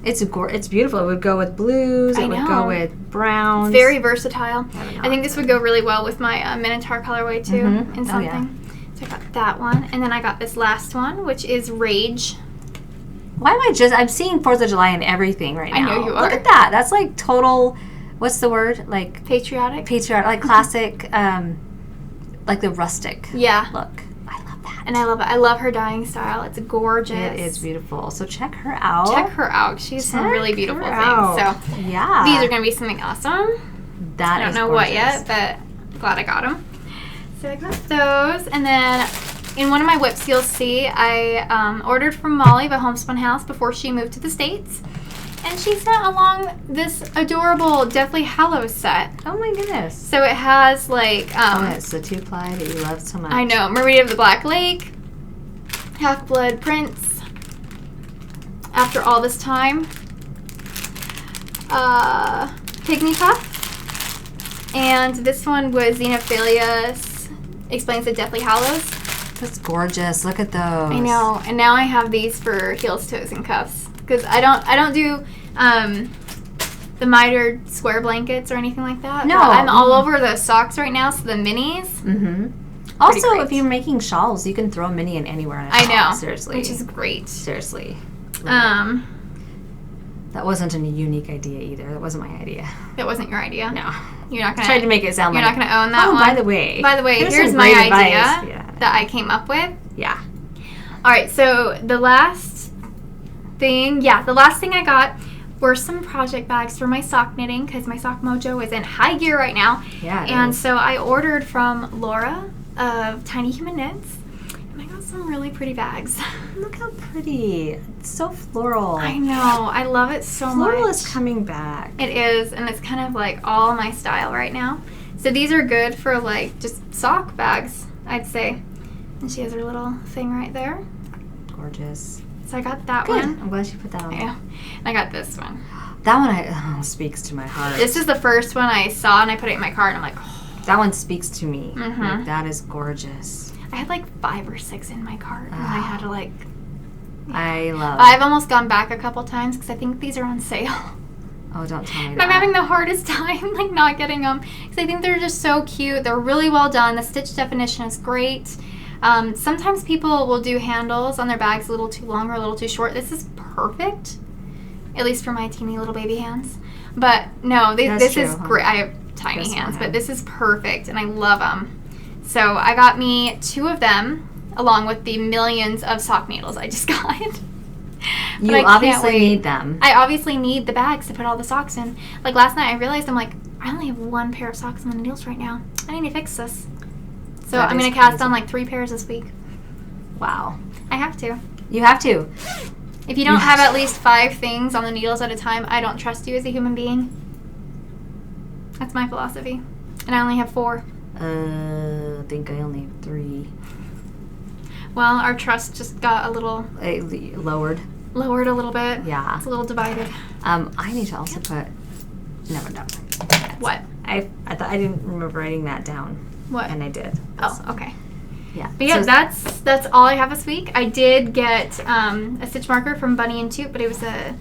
It's beautiful. It would go with blues. It would go with browns. It's very versatile. I think this would go really well with my Minotaur colorway too in something. Yeah. So I got that one. And then I got this last one, which is Rage. Why am I'm seeing 4th of July in everything right now. I know you are. Look at that. That's like total, what's the word? Like patriotic, like classic, like the rustic look. I love that. And I love it. I love her dyeing style. It's gorgeous. It is beautiful. So check her out. She has some really beautiful things. So yeah, these are going to be something awesome. I don't know what yet, but I'm glad I got them. So I got those. And then in one of my whips you'll see I ordered from Molly the Homespun House before she moved to the States. And she sent along this adorable Deathly Hallows set. Oh my goodness. So it has like... it's the 2-ply that you love so much. I know. Maria of the Black Lake, Half-Blood Prince, After All This Time, Pygmy Puff, And this one was Xenophilia Explains the Deathly Hallows. That's gorgeous. Look at those. I know. And now I have these for heels, toes, and cuffs. Because I don't do the mitered square blankets or anything like that. No. I'm all over the socks right now, so the minis. Mm-hmm. Also, if you're making shawls, you can throw a mini in anywhere in a shawl. I know. Seriously. Which is great. Seriously. That wasn't a unique idea either. That wasn't my idea. That wasn't your idea? No. You're not gonna. Tried to make it sound you're like. You're not gonna own that one. By the way. Here's my idea that I came up with. Yeah. All right. So the last thing I got were some project bags for my sock knitting because my sock mojo is in high gear right now. Yeah. And so I ordered from Laura of Tiny Human Knits. And I got some really pretty bags. Look how pretty. It's so floral. I know. I love it so much. Floral is coming back. It is. And it's kind of like all my style right now. So these are good for like just sock bags, I'd say. And she has her little thing right there. Gorgeous. So I got that Good. one. I'm glad she put that on. Yeah. And I got this one. That one speaks to my heart. This is the first one I saw and I put it in my cart and I'm like, oh. That one speaks to me. Mm-hmm. Like, that is gorgeous. I had like 5 or 6 in my cart and I had to like... I love it. I've almost gone back a couple times because I think these are on sale. Oh, don't tell me And that. I'm having the hardest time like not getting them because I think they're just so cute. They're really well done. The stitch definition is great. Sometimes people will do handles on their bags a little too long or a little too short. This is perfect, at least for my teeny little baby hands. But no, this is great. I have tiny hands, but this is perfect, and I love them. So I got me 2 of them, along with the millions of sock needles I just got. You obviously need them. I obviously need the bags to put all the socks in. Like last night, I realized I'm like, I only have 1 pair of socks on the needles right now. I need to fix this. So I'm going to cast on like 3 pairs this week. Wow. I have to. You have to. If you don't have at least 5 things on the needles at a time, I don't trust you as a human being. That's my philosophy. And I only have 4. I think I only have 3. Well, our trust just got a little... Lowered a little bit. Yeah. It's a little divided. I need to also put... No. What? I thought I didn't remember writing that down. What? And I did. Oh, okay. Yeah. But yeah, that's all I have this week. I did get a stitch marker from Bunny and Toot, but it was a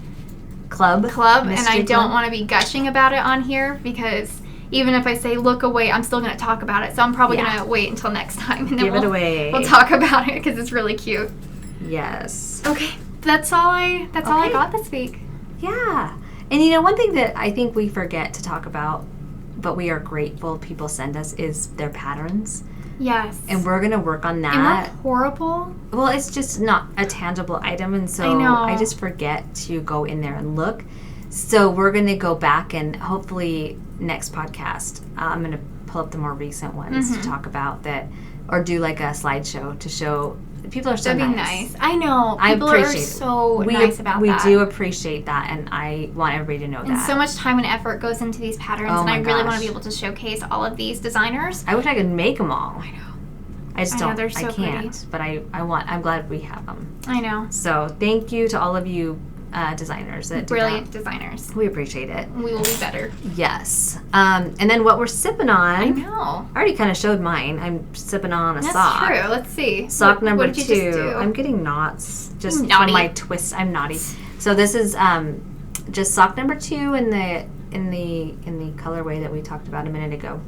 club, and I don't want to be gushing about it on here because even if I say look away, I'm still going to talk about it. So I'm probably going to wait until next time and then we'll talk about it because it's really cute. Yes. Okay, that's all I got this week. Yeah. And one thing that I think we forget to talk about, but we are grateful people send us, is their patterns. Yes. And we're going to work on that. Isn't that horrible? Well, it's just not a tangible item, and so I just forget to go in there and look. So we're going to go back and hopefully next podcast, I'm going to pull up the more recent ones to talk about that, or do like a slideshow to show. People are so That'd nice. be nice. I know. People are so nice about that. We do appreciate that, and I want everybody to know that. And so much time and effort goes into these patterns, and I really want to be able to showcase all of these designers. I wish I could make them all. I know. I just don't. They're so I can't. pretty. But I'm glad we have them. I know. So thank you to all of you designers that do brilliant that. Designers. We appreciate it. We will be better. Yes. And then what we're sipping on. I know. I already kind of showed mine. I'm sipping on a sock. That's true. Let's see. Sock number what did 2. You just do? I'm getting knots just from naughty. my twist. I'm naughty. So this is just sock number 2 in the colorway that we talked about a minute ago.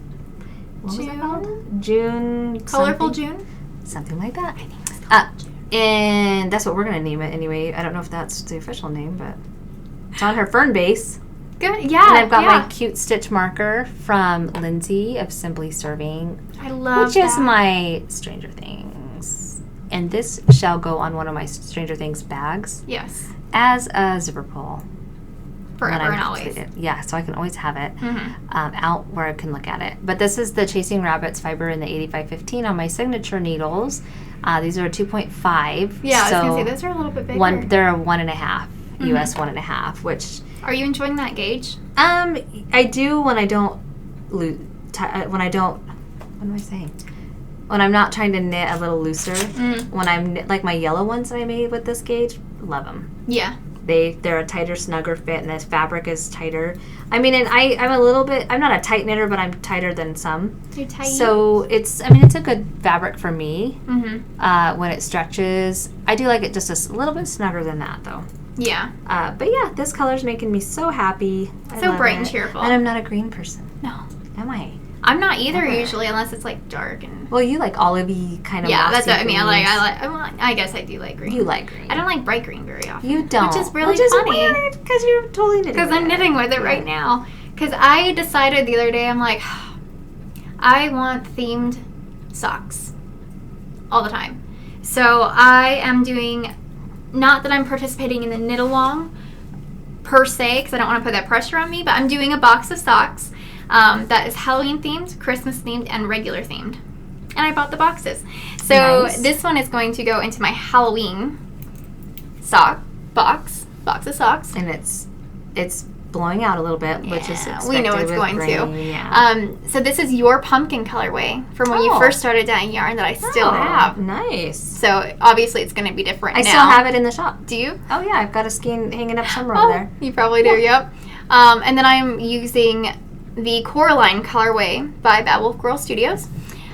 What was it called? June. Colorful something? June. Something like that. I think it was called June. And that's what we're gonna name it anyway. I don't know if that's the official name, but it's on her fern base. Good. Yeah. And I've got my cute stitch marker from Lindsay of Simply Serving. I love which is my Stranger Things. And this shall go on one of my Stranger Things bags. Yes. As a zipper pull. Forever and always. Completed. Yeah, so I can always have it out where I can look at it. But this is the Chasing Rabbits fiber in the 8515 on my signature needles. These are a 2.5. Yeah, so I was going to say, those are a little bit bigger. They're a 1.5, US 1.5, which... Are you enjoying that gauge? I do when I don't... What am I saying? When I'm not trying to knit a little looser. When I'm like my yellow ones that I made with this gauge, love them. Yeah. They're a tighter, snugger fit, and the fabric is tighter. I mean, and I'm a little bit, I'm not a tight knitter, but I'm tighter than some. You're tight. So it's a good fabric for me. When it stretches. I do like it just a little bit snugger than that, though. Yeah. But yeah, this color's making me so happy. So bright and cheerful. And I'm not a green person. No. Am I? I'm not either usually, unless it's like dark and. Well, you like olivey kind of. Yeah, that's what I mean. I guess I do like green. You like green. I don't like bright green very often. You don't. Which is really funny. Because you're totally knitting. Because I'm knitting with it right now. Because I decided the other day, I'm like, I want themed socks all the time. So I am doing. Not that I'm participating in the knit along per se, because I don't want to put that pressure on me. But I'm doing a box of socks. That is Halloween themed, Christmas themed, and regular themed. And I bought the boxes. So This one is going to go into my Halloween box of socks. And it's blowing out a little bit, which is expected. We know it's going rain, to. Yeah. So this is your pumpkin colorway from when you first started dyeing yarn that I still have. Nice. So obviously it's going to be different now. I still have it in the shop. Do you? Oh yeah, I've got a skein hanging up somewhere over there. You probably do, yep. And then I'm using the Coraline colorway by Bad Wolf Girl Studios.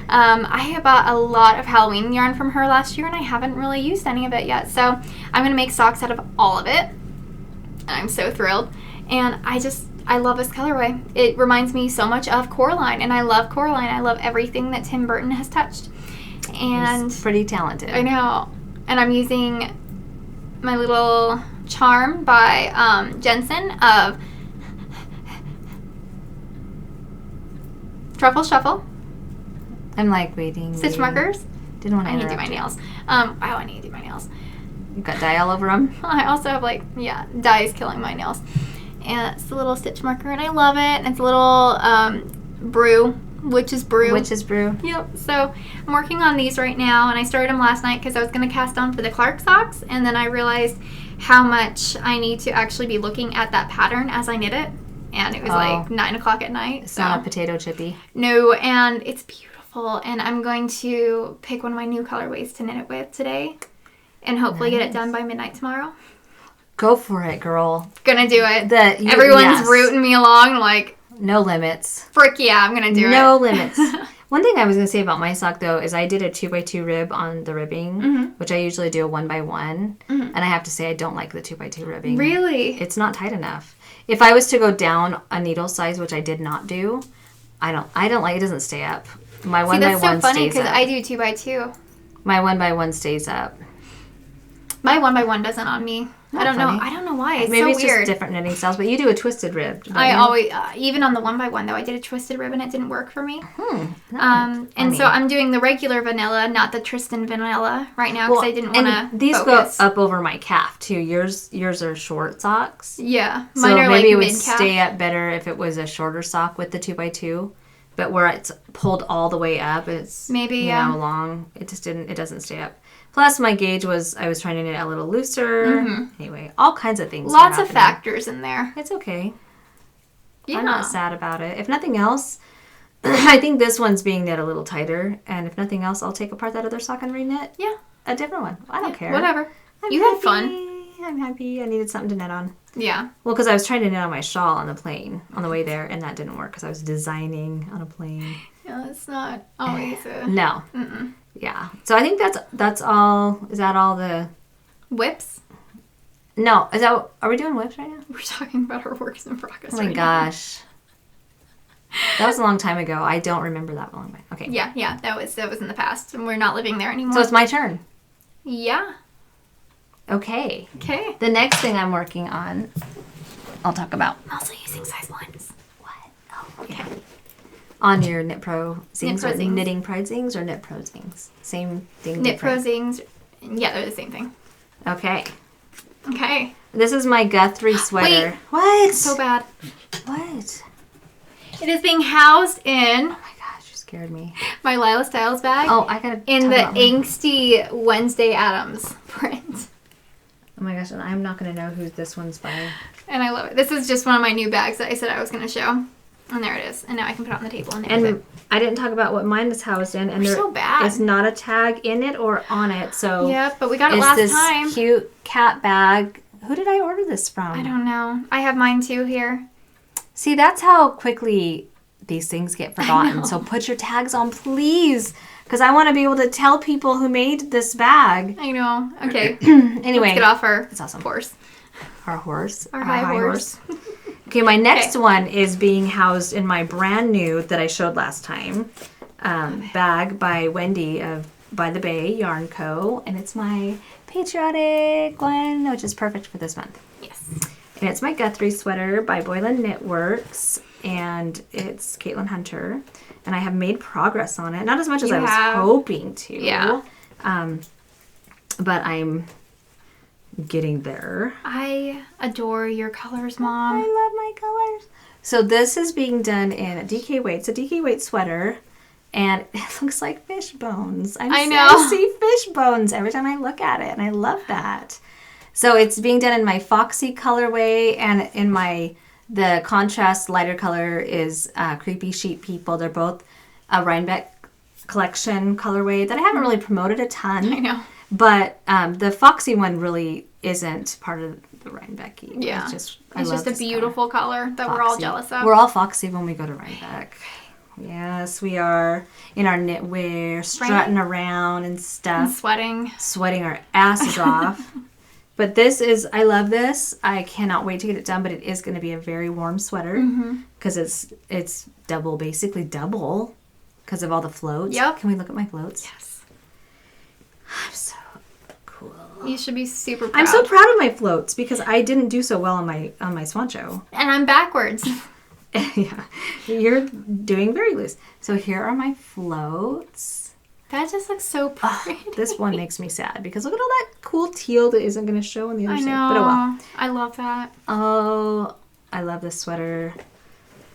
I have bought a lot of Halloween yarn from her last year, and I haven't really used any of it yet. So I'm going to make socks out of all of it, and I'm so thrilled. And I love this colorway. It reminds me so much of Coraline, and I love Coraline. I love everything that Tim Burton has touched. And he's pretty talented. I know. And I'm using my little charm by Jensen of Truffle Shuffle. I'm like waiting. Stitch markers. Didn't want to I need to do my nails. I need to do my nails. You got dye all over them? I also have dye is killing my nails. And it's a little stitch marker, and I love it. And it's a little witch's brew. Witch's brew. Yep. So I'm working on these right now, and I started them last night because I was going to cast on for the Clark socks, and then I realized how much I need to actually be looking at that pattern as I knit it. And it was like 9 o'clock at night. It's not a potato chippy. No, and it's beautiful. And I'm going to pick one of my new colorways to knit it with today. And hopefully get it done by midnight tomorrow. Go for it, girl. Gonna do it. Everyone's rooting me along like... No limits. Frick yeah, I'm gonna do it. No limits. One thing I was going to say about my sock, though, is I did a 2x2 rib on the ribbing, which I usually do a 1x1. And I have to say I don't like the 2x2 ribbing. Really? It's not tight enough. If I was to go down a needle size, which I did not do, I don't like it. Doesn't stay up. My 1x1 stays up. That's so funny because I do 2x2. My 1x1 stays up. My 1x1 doesn't on me. I don't know why. It's Maybe so it's weird. just different knitting styles, but you do a twisted rib. I always, even on the 1x1 though, I did a twisted rib and it didn't work for me. And so I'm doing the regular vanilla, not the Tristan vanilla right now because I didn't want to. These go up over my calf too. Yours are short socks. Yeah, mine so are maybe it would stay up better if it was a shorter sock with the 2x2, but where it's pulled all the way up, it's maybe long. It just didn't. It doesn't stay up. Plus, my gauge I was trying to knit a little looser. Anyway, all kinds of things. Lots of factors in there. It's okay. Yeah. I'm not sad about it. If nothing else, I think this one's being knit a little tighter. And if nothing else, I'll take apart that other sock and re-knit. Yeah. A different one. I don't care. Whatever. You had fun. I'm happy. I needed something to knit on. Yeah. Well, because I was trying to knit on my shawl on the plane on the way there, and that didn't work because I was designing on a plane. Yeah, it's not always No. Yeah. So I think that's all. Is that all the whips? No. Are we doing whips right now? We're talking about our works in progress. Oh my gosh. That was a long time ago. I don't remember that long. Okay. Yeah. That was in the past, and we're not living there anymore. So it's my turn. Yeah. Okay. The next thing I'm working on, I'll talk about. I'm also using size 1s. What? Oh, okay. On your Knit Pro Zings or Knitting Pride Zings or Knit Pro Zings? Same thing. Knit Pro Zings. Yeah, they're the same thing. Okay. This is my Guthrie sweater. Wait. What? So bad. What? It is being housed in. Oh my gosh, you scared me. My Lila Styles bag. Oh, I gotta. In the angsty Wednesday Addams print. Oh my gosh, and I'm not gonna know who this one's by. And I love it. This is just one of my new bags that I said I was gonna show. And there it is. And now I can put it on the table and I didn't talk about what mine is housed in. And so bad. It's not a tag in it or on it. So yeah, but we got it last time. It's this cute cat bag Who did I order this from? I don't know. I have mine too here. See, that's how quickly these things get forgotten. So put your tags on, please. Because I want to be able to tell people who made this bag. I know. Okay. Anyway. Let's get off our awesome. horse. Our horse. Our high horse. Okay, my next one is being housed in my brand new, that I showed last time, bag by Wendy of By the Bay Yarn Co. And it's my patriotic one, which is perfect for this month. Yes. And it's my Guthrie sweater by Boylan Knitworks. And it's Caitlin Hunter. And I have made progress on it. Not as much as I was hoping to. Yeah. But I'm getting there. I adore your colors, Mom. I love my colors. So this is being done in a DK weight. It's a DK weight sweater. And it looks like fish bones. I know. I see fish bones every time I look at it. And I love that. So it's being done in my Foxy colorway. And in the contrast lighter color is Creepy Sheep People. They're both a Rhinebeck collection colorway that I haven't really promoted a ton. I know. But the Foxy one really isn't part of the Rhinebeck. Yeah. It's just a beautiful color that we're all jealous of. We're all Foxy when we go to Rhinebeck. Yes, we are in our knitwear, strutting around and stuff. And sweating our asses off. But I love this. I cannot wait to get it done, but it is going to be a very warm sweater because it's basically double because of all the floats. Yep. Can we look at my floats? Yes. I'm so cool. You should be super proud. I'm so proud of my floats because I didn't do so well on my swan show. And I'm backwards. Yeah. You're doing very loose. So here are my floats. That just looks so pretty. This one makes me sad because look at all that cool teal that isn't going to show on the other side. But oh well. I love that. Oh, I love this sweater.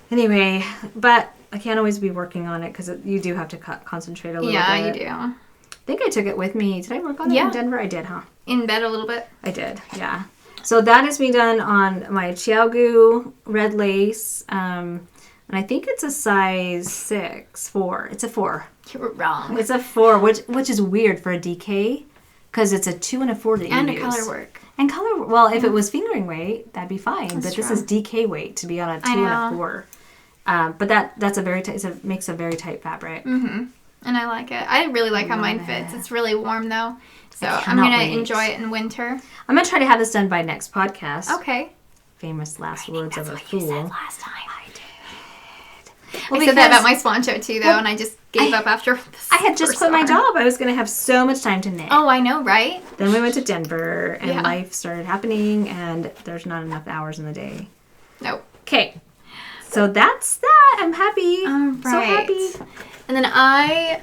Anyway, but I can't always be working on it because you do have to concentrate a little bit. Yeah, you do. I think I took it with me. Did I work on it in Denver? I did, huh? In bed a little bit. I did, yeah. So that is being done on my Chiaogu red lace. And I think it's a size 4. It's a 4. You were wrong. It's a 4, which is weird for a DK because it's a 2 and a 4 that you use. And a color work. And color, well, if it was fingering weight, that'd be fine. That's but this is DK weight to be on a 2 and a 4. But that's a very tight, it makes a very tight fabric. Mm-hmm. And I like it. I really like how mine fits. It's really warm though. So I'm going to enjoy it in winter. I'm going to try to have this done by next podcast. Okay. Famous last words of a fool. You said last time. I did. Well, I said that about my swan show too though, and I just gave up after I had just quit my job. I was going to have so much time to knit. Oh, I know, right? Then we went to Denver and life started happening and there's not enough hours in the day. Nope. Okay. So that's that. I'm happy. Right. So happy. And then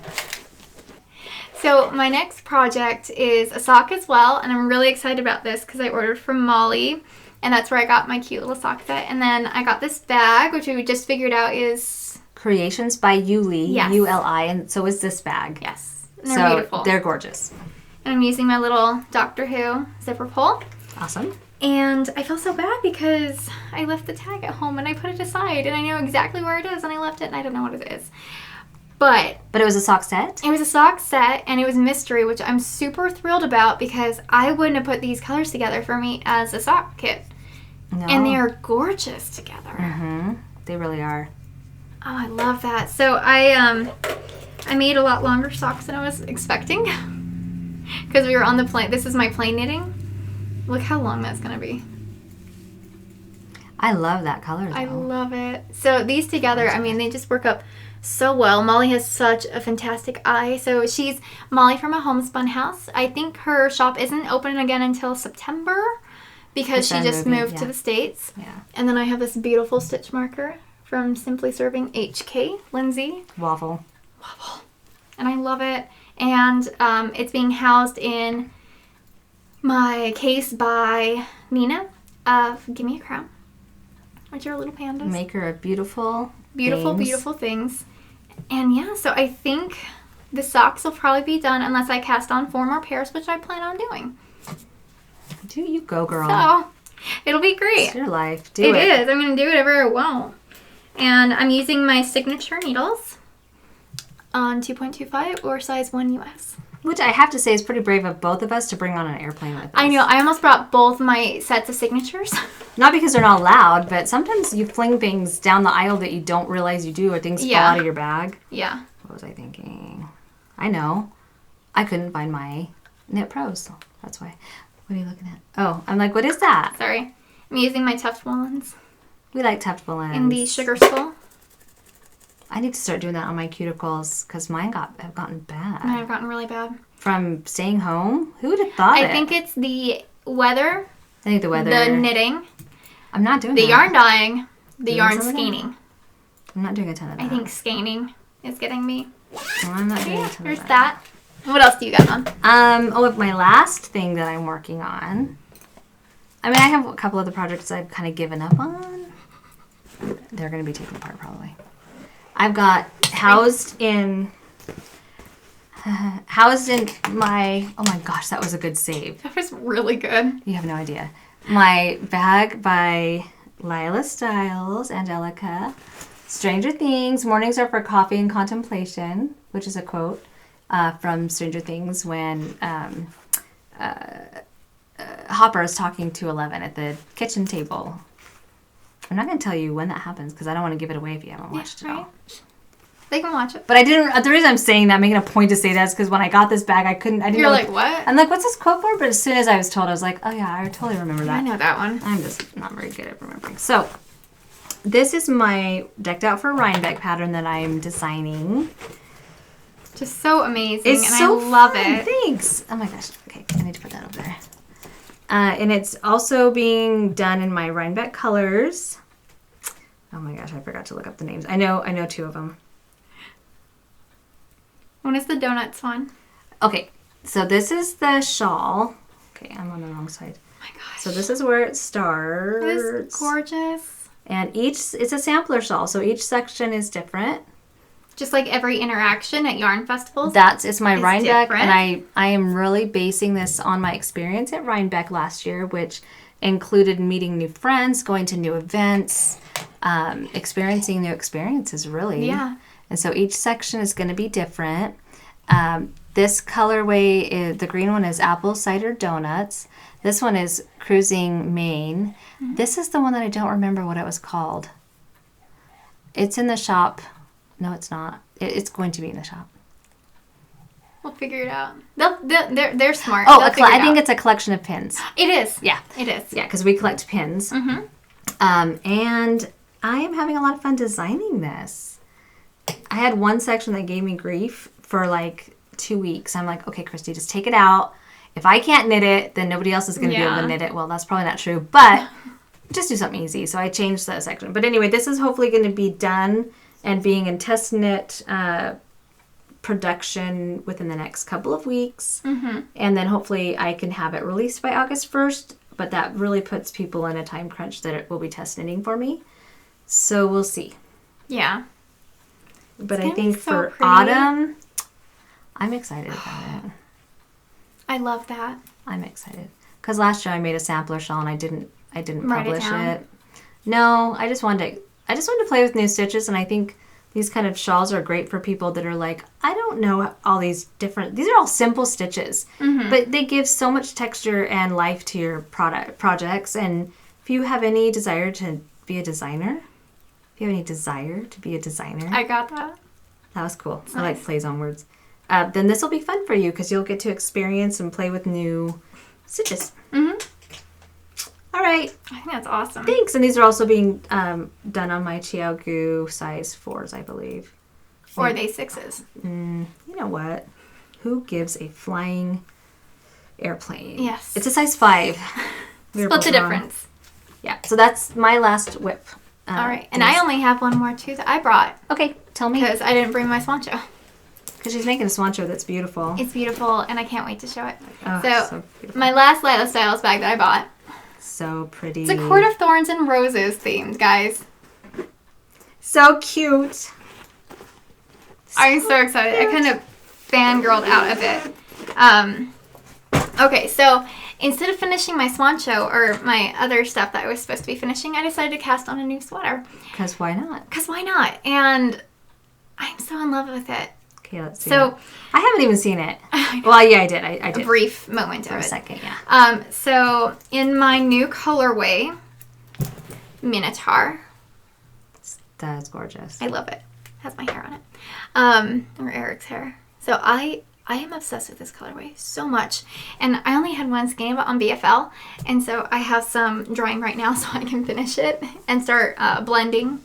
so my next project is a sock as well, and I'm really excited about this because I ordered from Molly, and that's where I got my cute little sock set. And then I got this bag, which we just figured out is Creations by Yuli, yes. ULI, and so is this bag. Yes. And they're beautiful. They're gorgeous. And I'm using my little Doctor Who zipper pull. Awesome. And I feel so bad because I left the tag at home and I put it aside and I know exactly where it is and I left it and I don't know what it is. But it was a sock set? It was a sock set and it was mystery, which I'm super thrilled about because I wouldn't have put these colors together for me as a sock kit. No. And they are gorgeous together. Mm-hmm. They really are. Oh, I love that. So I made a lot longer socks than I was expecting because we were on the plane. This is my plane knitting. Look how long that's going to be. I love that color, though. I love it. So these together, I mean, they just work up so well. Molly has such a fantastic eye. So she's Molly from a homespun house. I think her shop isn't open again until September because she just moved to the States. Yeah. And then I have this beautiful stitch marker from Simply Serving HK, Lindsay. Waffle. And I love it. And it's being housed in my case by Nina of Give Me a Crown, which are little pandas. Maker of beautiful things. And yeah, so I think the socks will probably be done unless I cast on 4 more pairs, which I plan on doing. Do you go, girl. So it'll be great. It's your life. Do it. It is. I'm going to do whatever I want. And I'm using my signature needles on 2.25 or size 1 US. Which I have to say is pretty brave of both of us to bring on an airplane with us. I know. I almost brought both my sets of signatures. Not because they're not loud, but sometimes you fling things down the aisle that you don't realize you do, or things fall out of your bag. Yeah. What was I thinking? I know. I couldn't find my Knit Pros. That's why. What are you looking at? Oh, I'm like, what is that? Sorry. I'm using my tuft woolens. We like tuft woolens. In the sugar skull. I need to start doing that on my cuticles because mine have gotten bad. Mine have gotten really bad. From staying home? Who would have thought I think it's the weather. I think the weather. The knitting. I'm not doing the that. The yarn dyeing. The yarn skeins. I'm not doing a ton of that. I think skeins is getting me. Well, I'm not doing a ton there's of that. What else do you got on? My last thing that I'm working on. I mean, I have a couple other projects I've kind of given up on. They're going to be taken apart probably. I've got housed in my, oh my gosh, that was a good save. That was really good. You have no idea. My bag by Lila Stiles, Angelica. Stranger Things, mornings are for coffee and contemplation, which is a quote from Stranger Things when Hopper is talking to Eleven at the kitchen table. I'm not going to tell you when that happens because I don't want to give it away if you haven't watched it all. They can watch it. But I didn't. The reason I'm saying that, making a point to say that, is because when I got this bag, I didn't. You're like, what? I'm like, what's this quote for? But as soon as I was told, I was like, oh yeah, I totally remember that. I know that one. I'm just not very good at remembering. So, this is my decked out for Rhinebeck pattern that I'm designing. Just so amazing, it's and so I love fun. it. Thanks. Oh my gosh. Okay, I need to put that over there. And it's also being done in my Rhinebeck colors. Oh my gosh, I forgot to look up the names. I know two of them. When is the donuts one? Okay, so this is the shawl. Okay, I'm on the wrong side. Oh my gosh. So this is where it starts. It is gorgeous. And it's a sampler shawl, so each section is different. Just like every interaction at yarn festivals. It's my Rhinebeck, different. And I am really basing this on my experience at Rhinebeck last year, which included meeting new friends, going to new events, experiencing new experiences, really. Yeah. And so each section is going to be different. This colorway, the green one is Apple Cider Donuts. This one is Cruising Maine. Mm-hmm. This is the one that I don't remember what it was called. It's in the shop. No, it's not. It's going to be in the shop. We'll figure it out. They're smart. Oh, I think it's a collection of pins. It is. Yeah. It is. Yeah, because we collect pins. Mm-hmm. And I am having a lot of fun designing this. I had one section that gave me grief for like 2 weeks. I'm like, okay, Christy, just take it out. If I can't knit it, then nobody else is going to be able to knit it. Well, that's probably not true, but just do something easy. So I changed that section. But anyway, this is hopefully going to be done and being in test knit production within the next couple of weeks. Mm-hmm. And then hopefully I can have it released by August 1st. But that really puts people in a time crunch that it will be test knitting for me. So we'll see. Yeah. But I think for autumn, I'm excited about it. I love that. I'm excited. Because last year I made a sampler shawl and I didn't publish it. No, I just wanted to play with new stitches, and I think these kind of shawls are great for people that are like, I don't know all these are all simple stitches, but they give so much texture and life to your projects. And if you have any desire to be a designer, I got that. That was cool. Nice. I like plays on words. Then this will be fun for you because you'll get to experience and play with new stitches. Mm-hmm. All right. I think that's awesome. Thanks. And these are also being done on my Chiaogu size 4s, I believe. Or are they 6s? You know what? Who gives a flying airplane? Yes. It's a size 5. Split the difference. Yeah. So that's my last whip. All right. And I only have one more, too, that I brought. Okay. Tell me. Because I didn't bring my swancho. Because she's making a swancho that's beautiful. It's beautiful, and I can't wait to show it. Oh, so my last Lila Styles bag that I bought. So pretty. It's a Court of Thorns and Roses themed, guys. So cute. I'm so excited. I kind of fangirled out of it. Okay, so instead of finishing my swancho or my other stuff that I was supposed to be finishing, I decided to cast on a new sweater. Because why not? And I'm so in love with it. Okay, let's see. So I haven't even seen it. Well, yeah, I did. I did. A brief moment for of a it. second, yeah. So in my new colorway, Minotaur. That's gorgeous. I love it. Has my hair on it. Or Eric's hair. So I am obsessed with this colorway so much. And I only had one skein of it on BFL. And so I have some drying right now so I can finish it and start blending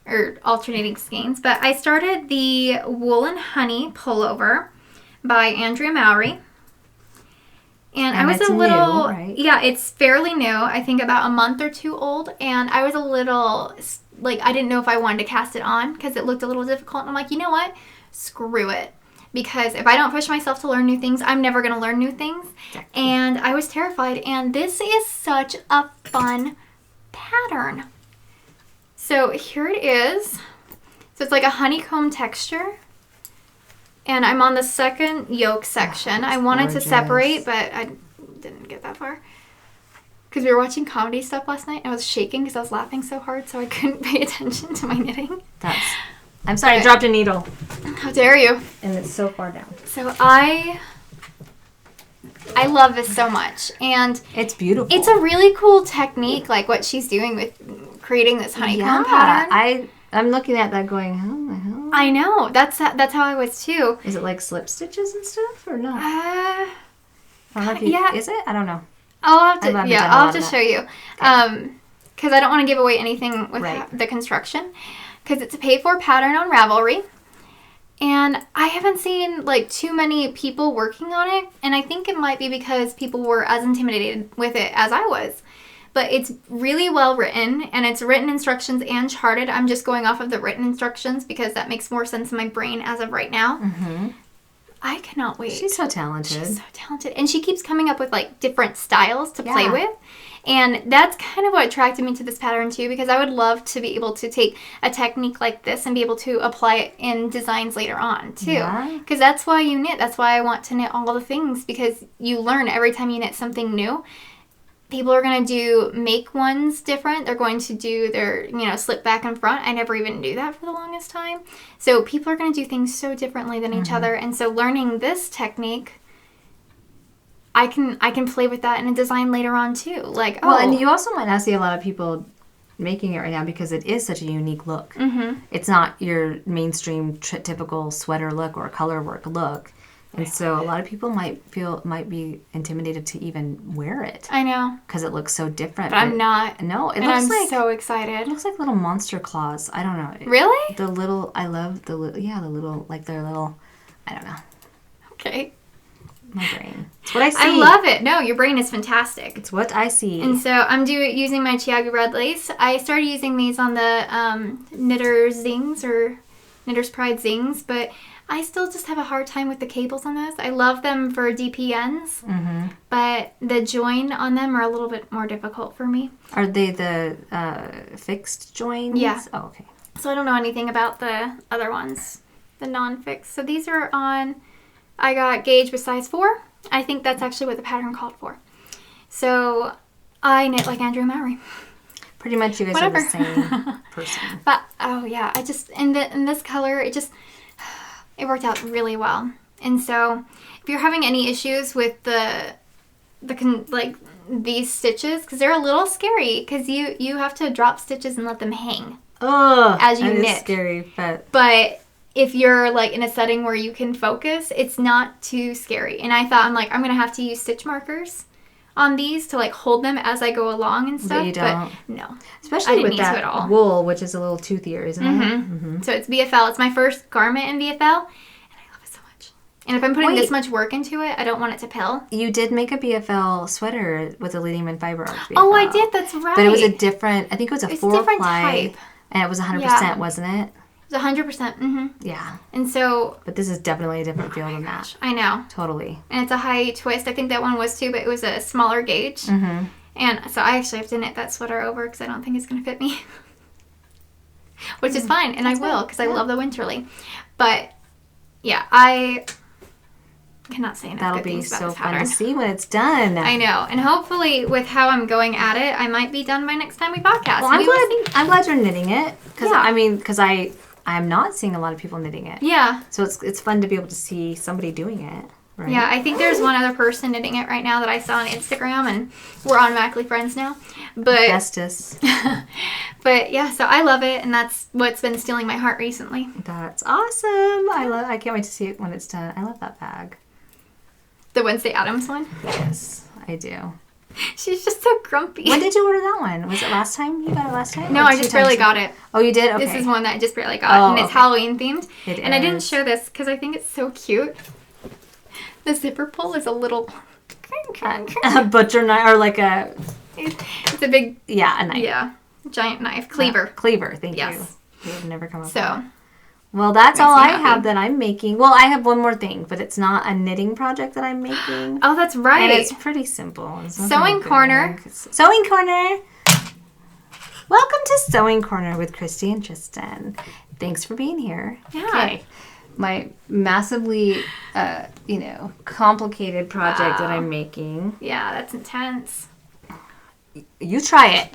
or alternating skeins. But I started the Wool and Honey pullover by Andrea Mowry. And I was a little, new, right? Yeah, it's fairly new. I think about a month or two old. And I was a little, like, I didn't know if I wanted to cast it on because it looked a little difficult. And I'm like, you know what? Screw it. Because if I don't push myself to learn new things, I'm never going to learn new things. Exactly. And I was terrified. And this is such a fun pattern. So here it is. So it's like a honeycomb texture. And I'm on the second yoke section. I wanted to separate, but I didn't get that far. Because we were watching comedy stuff last night. And I was shaking because I was laughing so hard, so I couldn't pay attention to my knitting. I'm sorry, I dropped a needle. How dare you? And it's so far down. So I love this so much. And it's beautiful. It's a really cool technique, like what she's doing with creating this honeycomb pattern. I'm looking at that going, how the hell? I know. That's how I was too. Is it like slip stitches and stuff or not? Yeah. Is it? I don't know. I'll have to show you. Because I don't want to give away anything with the construction. Because it's a pay-for pattern on Ravelry. And I haven't seen like too many people working on it. And I think it might be because people were as intimidated with it as I was. But it's really well written, and it's written instructions and charted. I'm just going off of the written instructions because that makes more sense in my brain as of right now. Mm-hmm. I cannot wait. She's so talented. And she keeps coming up with like different styles to play with. And that's kind of what attracted me to this pattern too, because I would love to be able to take a technique like this and be able to apply it in designs later on too. Because that's why you knit. That's why I want to knit all the things, because you learn every time you knit something new. People are going to make ones different. They're going to do their, slip back and front. I never even knew that for the longest time. So people are going to do things so differently than each other. And so learning this technique, I can play with that in a design later on too. Well, and you also might not see a lot of people making it right now because it is such a unique look. Mm-hmm. It's not your mainstream typical sweater look or color work look. And so a lot of people might be intimidated to even wear it. I know. Because it looks so different. But I'm not. No, I'm so excited. It looks like little monster claws. I don't know. Really? I love the little, like their little, I don't know. Okay. My brain. It's what I see. I love it. No, your brain is fantastic. It's what I see. And so I'm using my Chiago red lace. I started using these on the Knitter's Zings or Knitter's Pride Zings, but I still just have a hard time with the cables on those. I love them for DPNs, but the join on them are a little bit more difficult for me. Are they the fixed joins? Yeah. Oh, okay. So I don't know anything about the other ones, the non-fixed. So these are on, I got gauge with size 4. I think that's actually what the pattern called for. So I knit like Andrea Mowry. Pretty much you guys are the same person. But, I just, in this color, it worked out really well. And so if you're having any issues with these stitches, because they're a little scary, because you have to drop stitches and let them hang as you knit. That is scary, but if you're like in a setting where you can focus, it's not too scary. And I thought, I'm going to have to use stitch markers on these to like hold them as I go along and stuff. But you don't. But no. Especially with that wool, which is a little toothier, isn't it? Mm-hmm. So it's BFL. It's my first garment in BFL, and I love it so much. And if I'm putting this much work into it, I don't want it to pill. You did make a BFL sweater with a Leading Man Fiber Arts BFL. Oh, I did. That's right. But it was a different, I think it was a 4-ply. Type. And it was 100%, wasn't it? It was 100%. Mm-hmm. Yeah. And so... But this is definitely a different feel than that. I know. Totally. And it's a high twist. I think that one was too, but it was a smaller gauge. Mm-hmm. And so I actually have to knit that sweater over because I don't think it's going to fit me. Which is fine. And I will because I love the winterly. But, yeah, I cannot say enough good things about this pattern. That'll be so fun to see when it's done. I know. And hopefully with how I'm going at it, I might be done by next time we podcast. Well, I'm glad you're knitting it. Because I'm not seeing a lot of people knitting it. Yeah. So it's fun to be able to see somebody doing it. Right? Yeah, I think there's one other person knitting it right now that I saw on Instagram, and we're automatically friends now. But Bestest. But yeah, so I love it, and that's what's been stealing my heart recently. That's awesome. I can't wait to see it when it's done. I love that bag. The Wednesday Addams one? Yes, I do. She's just so grumpy. When did you order that one? Was it last time? You got it last time? No, I just barely got it. Oh, you did? Okay. This is one that I just barely got, and it's Halloween themed. It and is. I didn't show this because I think it's so cute. The zipper pull is a little... a butcher knife, or like a... It's a big... Yeah, a knife. Yeah, giant knife. Cleaver. Cleaver, thank you. Yes. We have never come up with So... that. Well, that's all I have that I'm making. Well, I have one more thing, but it's not a knitting project that I'm making. Oh, that's right. And it's pretty simple. Sewing Corner. Sewing Corner. Welcome to Sewing Corner with Christy and Tristan. Thanks for being here. Yeah. Okay. My massively, complicated project that I'm making. Yeah, that's intense. You try it.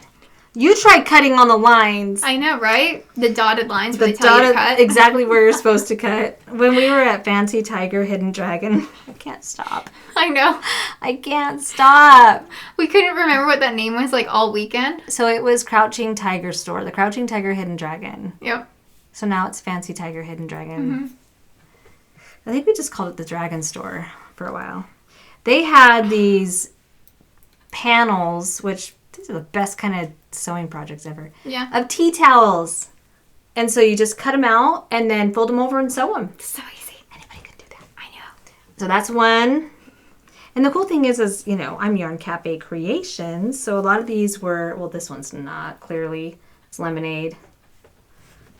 You try cutting on the lines. I know, right? The dotted lines where they tell you to cut. Exactly where you're supposed to cut. When we were at Fancy Tiger Hidden Dragon, I can't stop. I know. I can't stop. We couldn't remember what that name was like all weekend. So it was Crouching Tiger Store, the Crouching Tiger Hidden Dragon. Yep. So now it's Fancy Tiger Hidden Dragon. Mm-hmm. I think we just called it the Dragon Store for a while. They had these panels, which these are the best kind of sewing projects ever. Yeah. Of tea towels. And so you just cut them out and then fold them over and sew them. So easy. Anybody can do that. I know. So that's one. And the cool thing is, I'm Yarn Café Creations. So a lot of these were, well, this one's not, clearly. It's lemonade.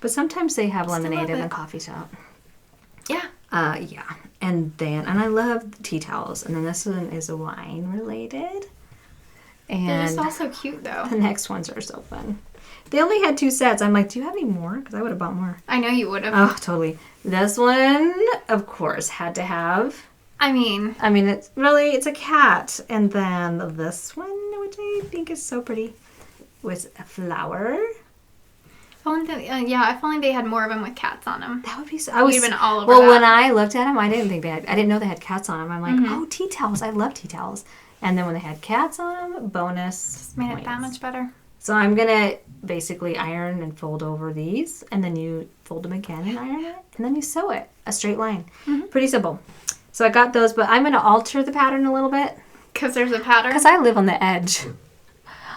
But sometimes they have lemonade in the coffee shop. Yeah. Yeah. And I love tea towels. And then this one is wine related. And they're just all so cute, though. The next ones are so fun. They only had 2 sets. I'm like, do you have any more? Because I would have bought more. I know you would have. Oh, totally. This one, of course, had to have. I mean, it's a cat. And then this one, which I think is so pretty, was a flower. if only they had more of them with cats on them. That would be so. We'd have been all over that. When I looked at them, I didn't know they had cats on them. I'm like, oh, tea towels. I love tea towels. And then when they had cats on them, bonus. Just made it that much better. So I'm going to basically iron and fold over these. And then you fold them again and iron it. And then you sew it. A straight line. Mm-hmm. Pretty simple. So I got those, but I'm going to alter the pattern a little bit. Because there's a pattern? Because I live on the edge.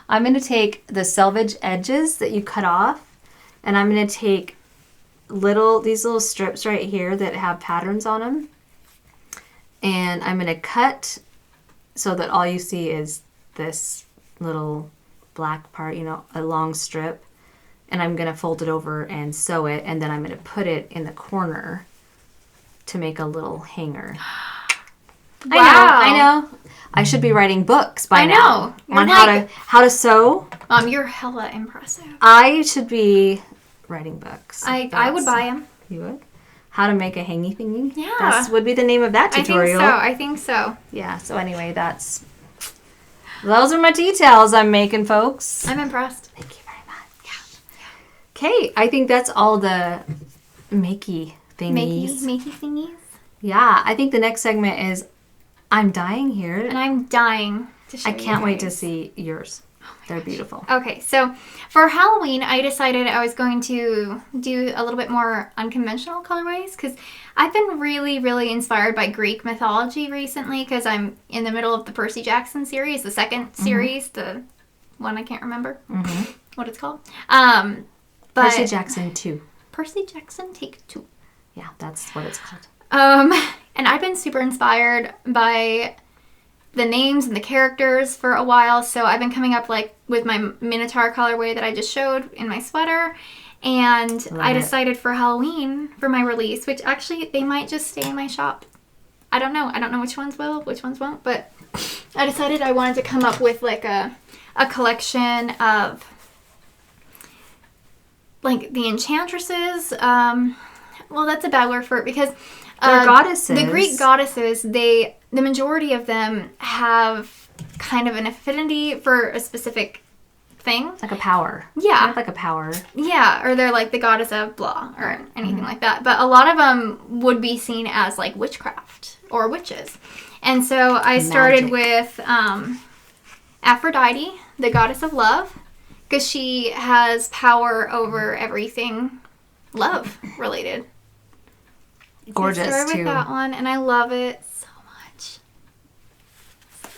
I'm going to take the selvage edges that you cut off. And I'm going to take these little strips right here that have patterns on them. And I'm going to cut so that all you see is this little black part, a long strip. And I'm going to fold it over and sew it. And then I'm going to put it in the corner to make a little hanger. Wow. I know. I should be writing books by now. On how to sew. You're hella impressive. I should be writing books. I would buy them. You would? How to make a hangy thingy? Yeah. That would be the name of that tutorial. I think so. Yeah, so anyway, those are my details I'm making, folks. I'm impressed. Thank you very much. Yeah. Okay, I think that's all the makey thingies. Makey thingies? Yeah, I think the next segment is I'm dying here. And I'm dying to show you. I can't wait to see yours. They're beautiful. Okay, so for Halloween, I decided I was going to do a little bit more unconventional colorways because I've been really, really inspired by Greek mythology recently because I'm in the middle of the Percy Jackson series, the second series, the one I can't remember what it's called. Percy Jackson 2. Percy Jackson Take 2. Yeah, that's what it's called. And I've been super inspired by the names and the characters for a while, so I've been coming up with my Minotaur colorway that I just showed in my sweater, and I decided for Halloween for my release, which actually they might just stay in my shop. I don't know which ones will, which ones won't, but I decided I wanted to come up with a collection of the enchantresses. Well, that's a bad word for it because they're goddesses. The Greek goddesses, the majority of them have kind of an affinity for a specific thing. It's like a power. Yeah. Kind of like a power. Yeah, or they're like the goddess of blah or anything like that. But a lot of them would be seen as like witchcraft or witches. And so I started with Aphrodite, the goddess of love, because she has power over everything love related. Gorgeous, I started with that one, and I love it so much.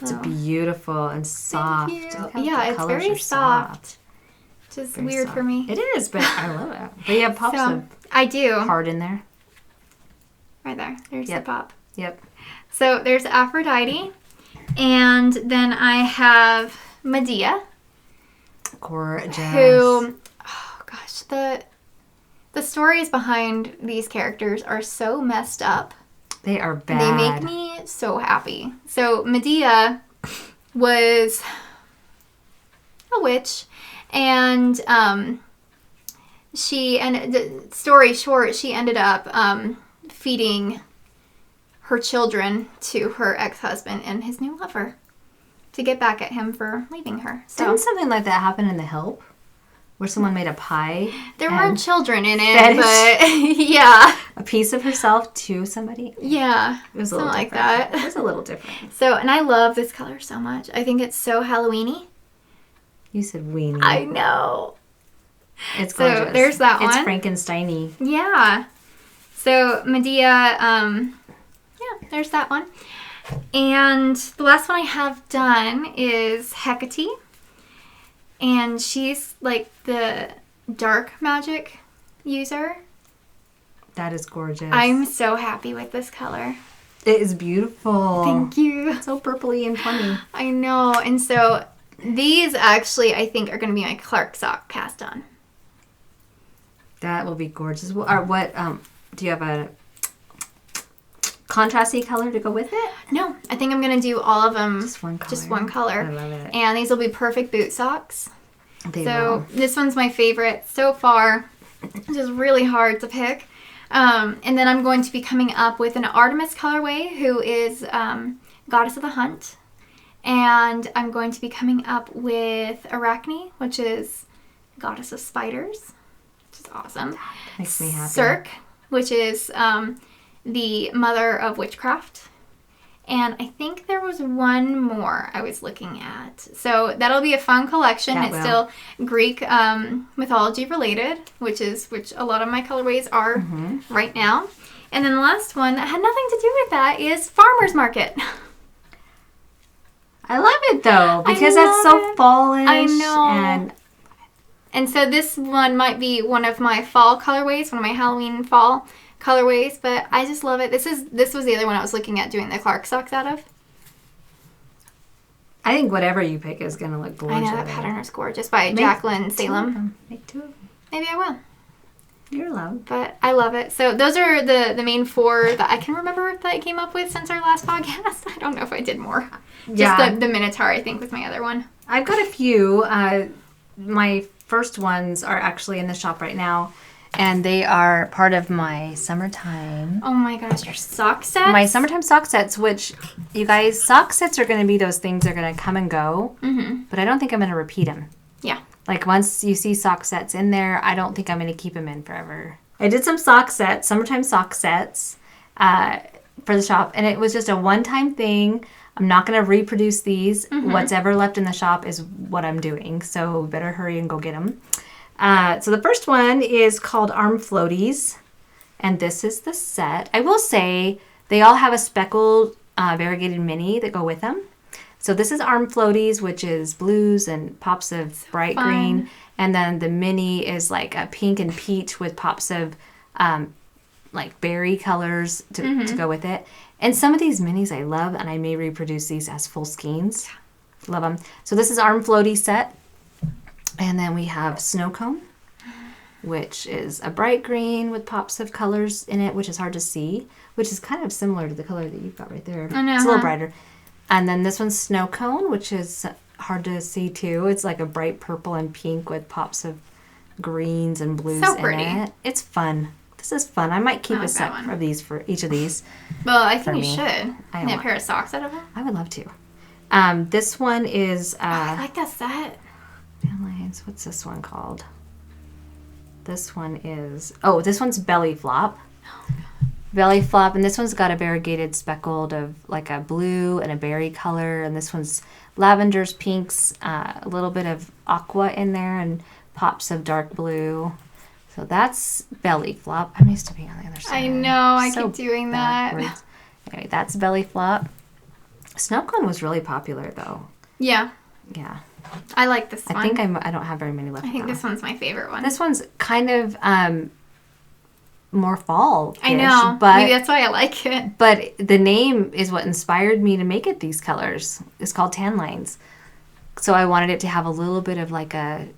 It's beautiful and soft. Yeah, it's very soft. Which is very weird for me. It is, but I love it. But you have pops of I do. heart in there. Right there. There's the pop. Yep. So there's Aphrodite, and then I have Medea. Gorgeous. Who, oh gosh, the stories behind these characters are so messed up. They are bad. They make me so happy. So Medea was a witch, and the story short, she ended up feeding her children to her ex-husband and his new lover to get back at him for leaving her. So, didn't something like that happen in The Help? Where someone made a pie? There weren't children in it, but yeah. A piece of herself to somebody? Yeah. It was a little different. Like that. It was a little different. So, and I love this color so much. I think it's so Halloween-y. You said weenie. I know. It's gorgeous. So there's that one. It's Frankenstein-y. Yeah. So Medea, there's that one. And the last one I have done is Hecate. And she's like the dark magic user. That is gorgeous. I'm so happy with this color. It is beautiful. Thank you. It's so purpley and funny. I know. And so these actually, I think, are going to be my Clark sock cast on. That will be gorgeous. What do you have a contrasty color to go with it? No, I think I'm going to do all of them. Just one color. Just one color. I love it. And these will be perfect boot socks. They will. This one's my favorite so far. It's just really hard to pick. And then I'm going to be coming up with an Artemis colorway, who is goddess of the hunt. And I'm going to be coming up with Arachne, which is goddess of spiders, which is awesome. That makes me happy. Cirque, which is the mother of witchcraft. And I think there was one more I was looking at. So that'll be a fun collection. It's still Greek mythology related, which a lot of my colorways are right now. And then the last one that had nothing to do with that is Farmer's Market. I love it though, because that's so fallish. I know. And so this one might be one of my fall colorways, one of my Halloween fall colorways, but I just love it. This was the other one I was looking at doing the Clark socks out of. I think whatever you pick is going to look gorgeous. I know, that pattern is gorgeous by Jacqueline Salem. Make two of them. Maybe I will. You're allowed. But I love it. So those are the main four that I can remember that I came up with since our last podcast. I don't know if I did more. Just the Minotaur, I think, was my other one. I've got a few. My first ones are actually in the shop right now, and they are part of my summertime. Oh my gosh, your sock sets? My summertime sock sets, which, you guys, sock sets are going to be those things that are going to come and go, but I don't think I'm going to repeat them. Yeah. Like, once you see sock sets in there, I don't think I'm going to keep them in forever. I did some sock sets, summertime sock sets, for the shop, and it was just a one-time thing. I'm not going to reproduce these. What's ever left in the shop is what I'm doing, so we better hurry and go get them. So the first one is called Arm Floaties, and this is the set. I will say they all have a speckled variegated mini that go with them. So this is Arm Floaties, which is blues and pops of bright green, and then the mini is like a pink and peach with pops of like berry colors to go with it. And some of these minis I love, and I may reproduce these as full skeins. Love them. So this is Arm Floaty set. And then we have Snow Cone, which is a bright green with pops of colors in it, which is hard to see, which is kind of similar to the color that you've got right there. I know, it's a little brighter. And then this one's Snow Cone, which is hard to see too. It's like a bright purple and pink with pops of greens and blues in it. It's fun. This is fun. I might keep a set of these for each of these. Well, I think you should. Get a pair of socks out of them. I would love to. This one is... I like that set. ones. What's this one called? This one is, this one's Belly Flop. Belly Flop, and this one's got a variegated speckled of like a blue and a berry color, and this one's lavenders, pinks, a little bit of aqua in there, and pops of dark blue. So that's Belly Flop. I'm used to being on the other side. I know, I keep doing backwards. That. Anyway, that's Belly Flop. Snow Cone was really popular though. Yeah. Yeah. I like this one. I think I don't have very many left. I think this one's my favorite one. This one's kind of more fall. I know. But maybe that's why I like it. But the name is what inspired me to make it these colors. It's called Tan Lines. So I wanted it to have a little bit of like a,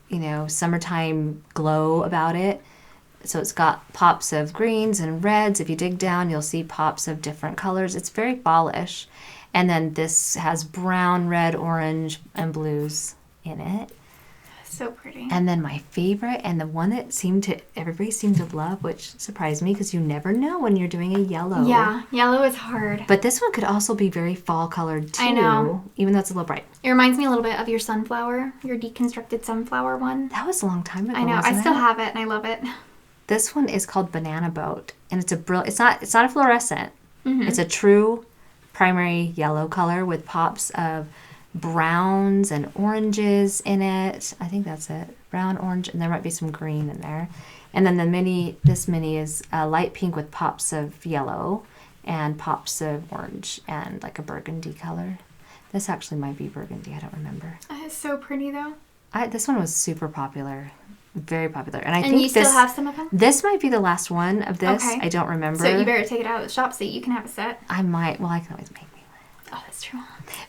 summertime glow about it. So it's got pops of greens and reds. If you dig down, you'll see pops of different colors. It's very fallish. And then this has brown, red, orange, and blues in it. So pretty. And then my favorite, and the one that everybody seemed to love, which surprised me because you never know when you're doing a yellow. Yeah, yellow is hard. But this one could also be very fall colored too. I know. Even though it's a little bright. It reminds me a little bit of your sunflower, your deconstructed sunflower one. That was a long time ago. I know. I still have it and I love it. This one is called Banana Boat, and it's it's not a fluorescent. Mm-hmm. It's a true primary yellow color with pops of browns and oranges in it. I think that's it. Brown, orange, and there might be some green in there. And then this mini is a light pink with pops of yellow and pops of orange and like a burgundy color. This actually might be burgundy. I don't remember. It's so pretty though. This one was super popular. Very popular. And I think you still have some of them? This might be the last one of this. Okay. I don't remember. So you better take it out of the shop so you can have a set. I might. Well, I can always make me one. Oh, that's true.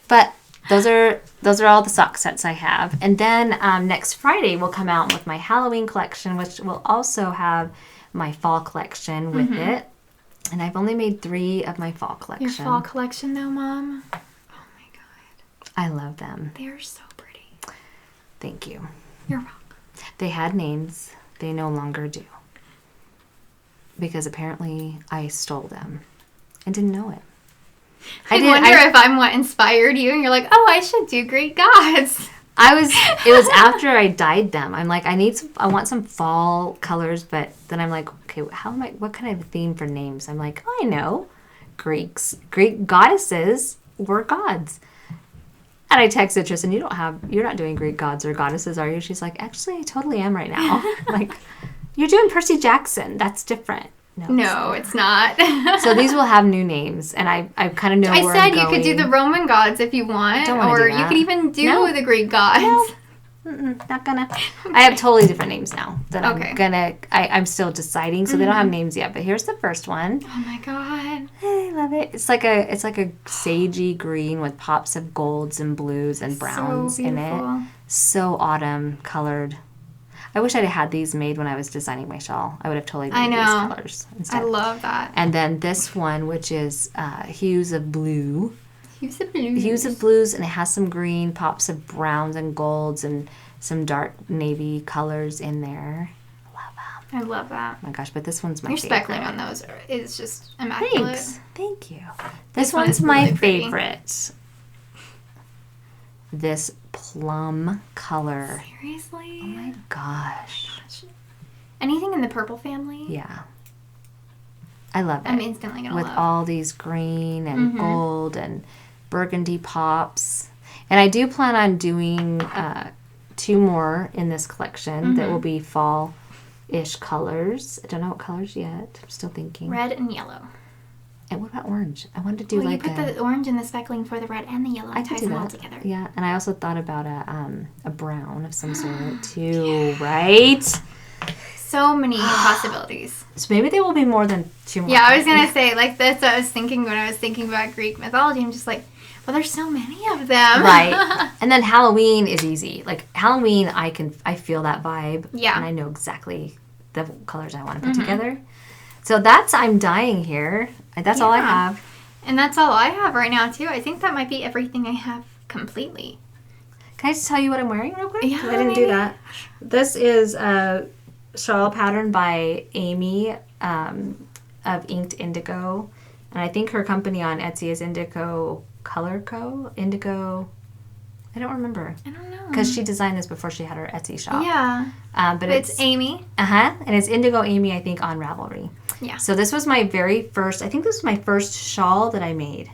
But those are all the sock sets I have. And then next Friday we'll come out with my Halloween collection, which will also have my fall collection with it. And I've only made 3 of my fall collection. Your fall collection though, Mom? Oh my God. I love them. They are so pretty. Thank you. You're welcome. They had names. They no longer do. Because apparently I stole them and didn't know it. I wonder if I'm what inspired you and you're like, oh, I should do Greek gods. It was after I dyed them. I'm like, I want some fall colors, but then I'm like, okay, what kind of theme for names? I'm like, oh, I know. Greek goddesses were gods. And I texted Tristan, you're not doing Greek gods or goddesses, are you? She's like, actually, I totally am right now. Like, you're doing Percy Jackson. That's different. No, it's not. So these will have new names, and I kind of know where I'm going. I said you could do the Roman gods if you want, or you could even do the Greek gods. No. Not gonna. I have totally different names now that I'm still deciding, so they don't have names yet. But here's the first one. Oh my God, I love it. It's like a sagey green with pops of golds and blues and browns in it. So autumn colored. I wish I'd had these made when I was designing my shawl. I would have totally made these colors instead. I love that. And then this one, which is hues of blue. Hues of blues. Hues of blues, and it has some green, pops of browns and golds, and some dark navy colors in there. I love that. Oh my gosh, but this one's my favorite. Your speckling on those is just immaculate. Thanks. Thank you. This one's my favorite. This plum color. Seriously? Oh my gosh. Anything in the purple family? Yeah. I love it. I'm instantly going to love it. With all these green and gold and burgundy pops. And I do plan on doing 2 more in this collection that will be fall-ish colors. I don't know what colors yet. I'm still thinking. Red and yellow. And what about orange? I wanted to do you put the orange in the speckling for the red and the yellow and tie them all together. Yeah, and I also thought about a brown of some sort too, right? So many possibilities. So maybe there will be more than 2 more. Yeah, I was going to say, like, that's what I was thinking when I was thinking about Greek mythology. I'm just like, well, there's so many of them. Right. And then Halloween is easy. Like, Halloween, I feel that vibe. Yeah. And I know exactly the colors I want to put together. So I'm dying here. That's all I have. And that's all I have right now, too. I think that might be everything I have completely. Can I just tell you what I'm wearing real quick? Yeah, I didn't do that. This is a shawl pattern by Amy of Inked Indigo. And I think her company on Etsy is Indigo Color Co. Indigo I don't remember. I don't know. Because she designed this before she had her Etsy shop. Yeah. But it's Amy. And it's Indigo Amy, I think, on Ravelry. Yeah. So this was my very first, I think this was my first shawl that I made.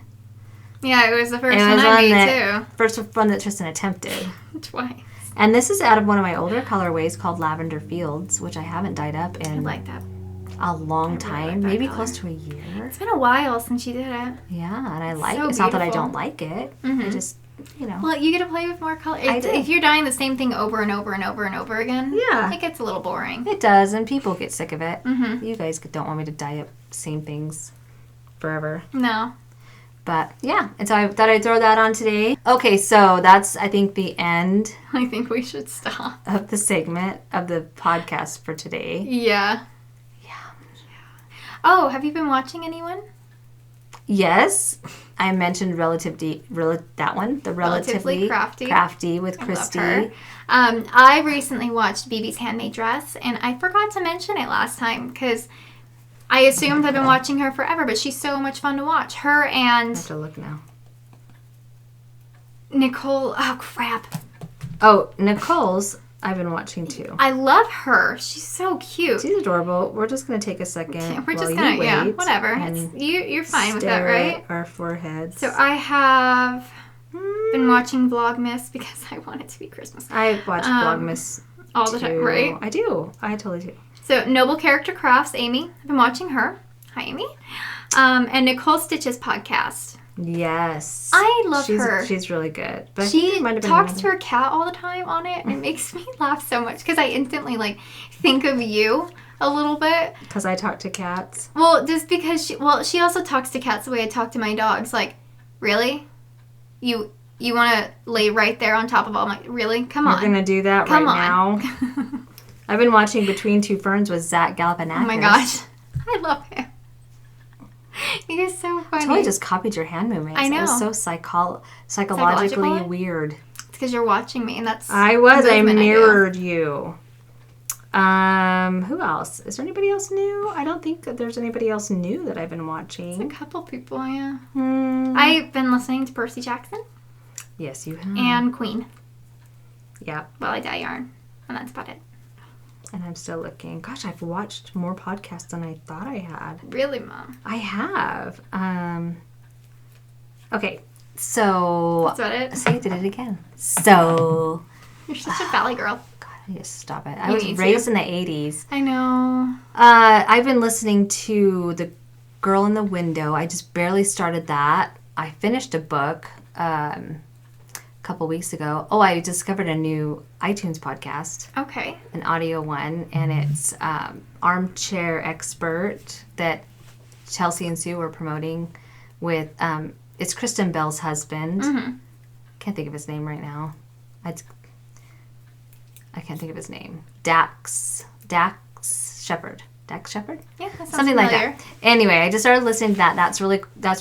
Yeah, it was the first one I made, too. First one that Tristan attempted. Twice. And this is out of one of my older colorways called Lavender Fields, which I haven't dyed up in I like that. a long time. Like maybe color. Close to a year. It's been a while since you did it. Yeah, and I like so it. It's not that I beautiful. don't like it. I just, Well, you get to play with more color. If you're dyeing the same thing over and over and over and over again, it gets a little boring. It does, and people get sick of it. You guys don't want me to dye up the same things forever. No. But, yeah, and so I thought I'd throw that on today. Okay, so that's, I think, the end. I think we should stop. Of the segment of the podcast for today. Yeah. Oh, have you been watching anyone? Yes. I mentioned Relatively Crafty with Christy. I recently watched BB's Handmade Dress, and I forgot to mention it last time because I assumed I've been watching her forever, but she's so much fun to watch. Her and... I have to look now. Nicole... Oh, crap. Oh, Nicole's I've been watching too. I love her. She's so cute. She's adorable. We're just going to take a second. We're just going to, whatever. You're fine with that, right? At our foreheads. So I have been watching Vlogmas because I want it to be Christmas. I watch Vlogmas all the time, right? I do. I totally do. So Noble Character Crafts, Amy. I've been watching her. Hi, Amy. And Nicole Stitch's podcast. Yes. I love her. She's really good. But she talks to her cat all the time on it, and it makes me laugh so much because I instantly think of you a little bit. Because I talk to cats? Well, just because she also talks to cats the way I talk to my dogs. Like, really? You want to lay right there on top of all my... Really? Come on. You're going to do that Come right on. now? I've been watching Between Two Ferns with Zach Galifianakis. Oh my gosh. I love him. He is so funny. I totally just copied your hand movements. I know. It was so psychologically weird. It's because you're watching me, and that's... I mirrored you. Who else? Is there anybody else new? I don't think that there's anybody else new that I've been watching. It's a couple people, yeah. I've been listening to Percy Jackson. Yes, you have. And Queen. Yeah. While I dye yarn. And that's about it. And I'm still looking. Gosh, I've watched more podcasts than I thought I had. Really, Mom? I have. Okay, so... That's about it? See, I did it again. So... You're such a valley girl. God, I need to stop it. I was raised in the 80s. I know. I've been listening to The Girl in the Window. I just barely started that. I finished a book couple weeks ago. Oh, I discovered a new iTunes podcast. Okay. An audio one, and it's Armchair Expert that Chelsea and Sue were promoting with, it's Kristen Bell's husband. Can't think of his name right now. I can't think of his name. Dax Shepard. Dax Shepard? Yeah, that sounds something familiar. like that. Anyway, I just started listening to that. That's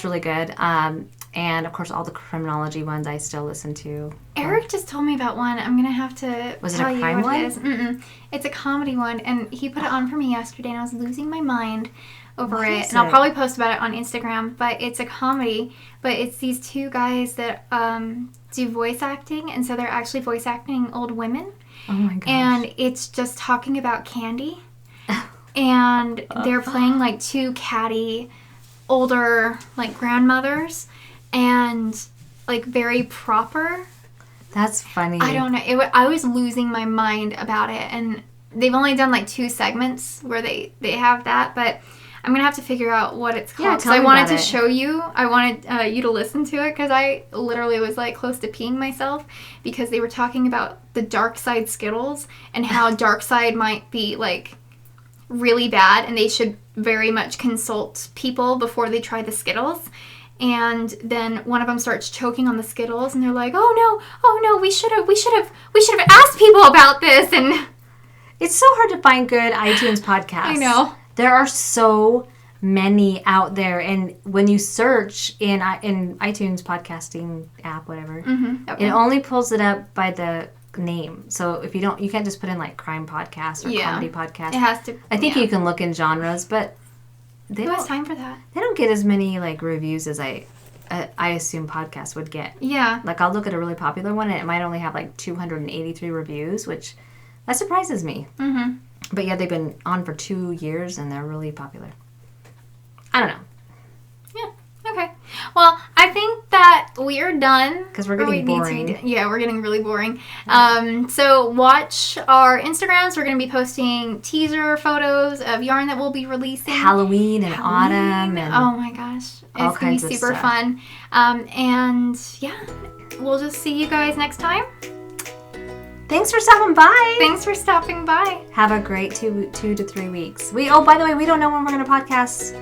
really good. And, of course, all the criminology ones I still listen to. Eric just told me about one. I'm going to have to tell you what it is. It's a comedy one, and he put it on for me yesterday, and I was losing my mind over it. And I'll probably post about it on Instagram, but it's a comedy. But it's these two guys that do voice acting, and so they're actually voice acting old women. Oh, my gosh. And it's just talking about candy. And they're playing, two catty, older, grandmothers. And, very proper. That's funny. I don't know. I was losing my mind about it. And they've only done, 2 segments where they have that. But I'm going to have to figure out what it's called. Yeah, tell me I wanted to about it. show you. I wanted you to listen to it because I literally was, close to peeing myself. Because they were talking about the dark side Skittles and how dark side might be, really bad. And they should very much consult people before they try the Skittles. And then one of them starts choking on the Skittles, and they're like, "Oh no, we should have asked people about this." And it's so hard to find good iTunes podcasts. I know there are so many out there, and when you search in iTunes podcasting app, whatever, it only pulls it up by the name. So if you can't just put in crime podcast or comedy podcast. It has to. I think you can look in genres, but. Who has time for that? They don't get as many reviews as I I assume podcasts would get. Yeah. Like, I'll look at a really popular one, and it might only have, like, 283 reviews, which, that surprises me. Mm-hmm. But, yeah, they've been on for 2 years, and they're really popular. I don't know. Yeah. Okay. Well, I think that we're done. Because we're getting boring. Yeah, we're getting really boring. So watch our Instagrams. We're going to be posting teaser photos of yarn that we'll be releasing. Halloween and autumn. And oh my gosh. It's going to be super fun. And yeah, we'll just see you guys next time. Thanks for stopping by. Thanks for stopping by. Have a great 2 to 3 weeks. By the way, we don't know when we're going to podcast.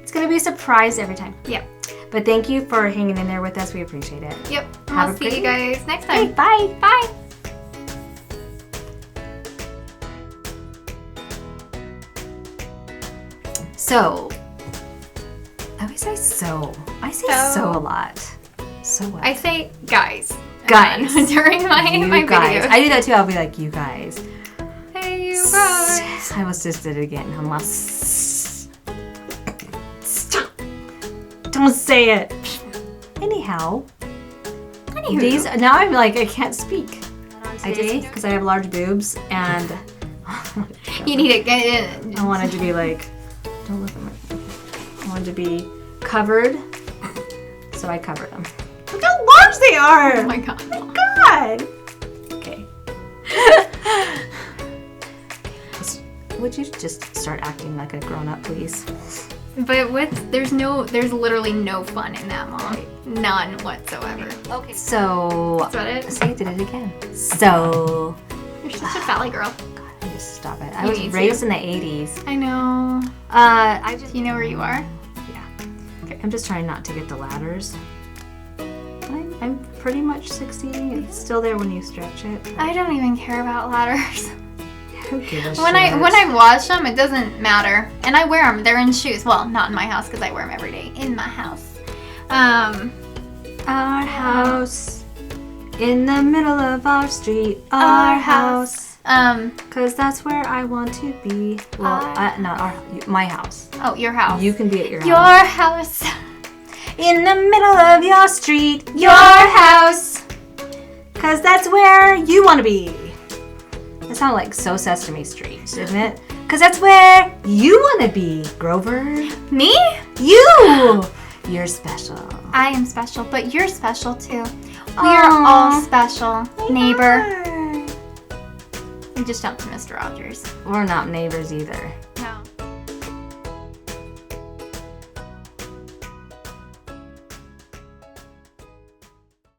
It's going to be a surprise every time. Yep. But thank you for hanging in there with us. We appreciate it. Yep. We'll see you guys next time. Okay, bye. Bye. So, I always say so. I say so a lot. So what? I say guys. Guys. During my guys. videos. I do that too. I'll be like, you guys. Hey, you guys. I almost just did it again. Stop. Don't say it. Anyhow. Now I'm like, I can't speak. I just, because I have large boobs and you need to get in. I wanted to be like, don't look at my, I wanted to be covered, so I covered them. Look how large they are! Oh my god. Oh my god! Okay. Would you just start acting like a grown-up, please? But there's literally no fun in that, Mom. None whatsoever. Okay. So. That's about it. See, I did it again. So. You're such a valley girl. God, I need to stop it. I was raised in the 80s. I know. You know where you are? Yeah. Okay. I'm just trying not to get the ladders. I'm pretty much succeeding. It's still there when you stretch it. I don't even care about ladders. Who gives a when I wash them, it doesn't matter, and I wear them. They're in shoes. Well, not in my house because I wear them every day in my house. Our house in the middle of our street. Our house. Cause that's where I want to be. Well, not my house. Oh, your house. You can be at your house. Your house. In the middle of your street. Your house. Cause that's where you want to be. That sounded like So Sesame Street, didn't it? Because that's where you want to be, Grover. Me? You! You're special. I am special, but you're special too. We are all special, neighbor. We just jumped to Mr. Rogers. We're not neighbors either.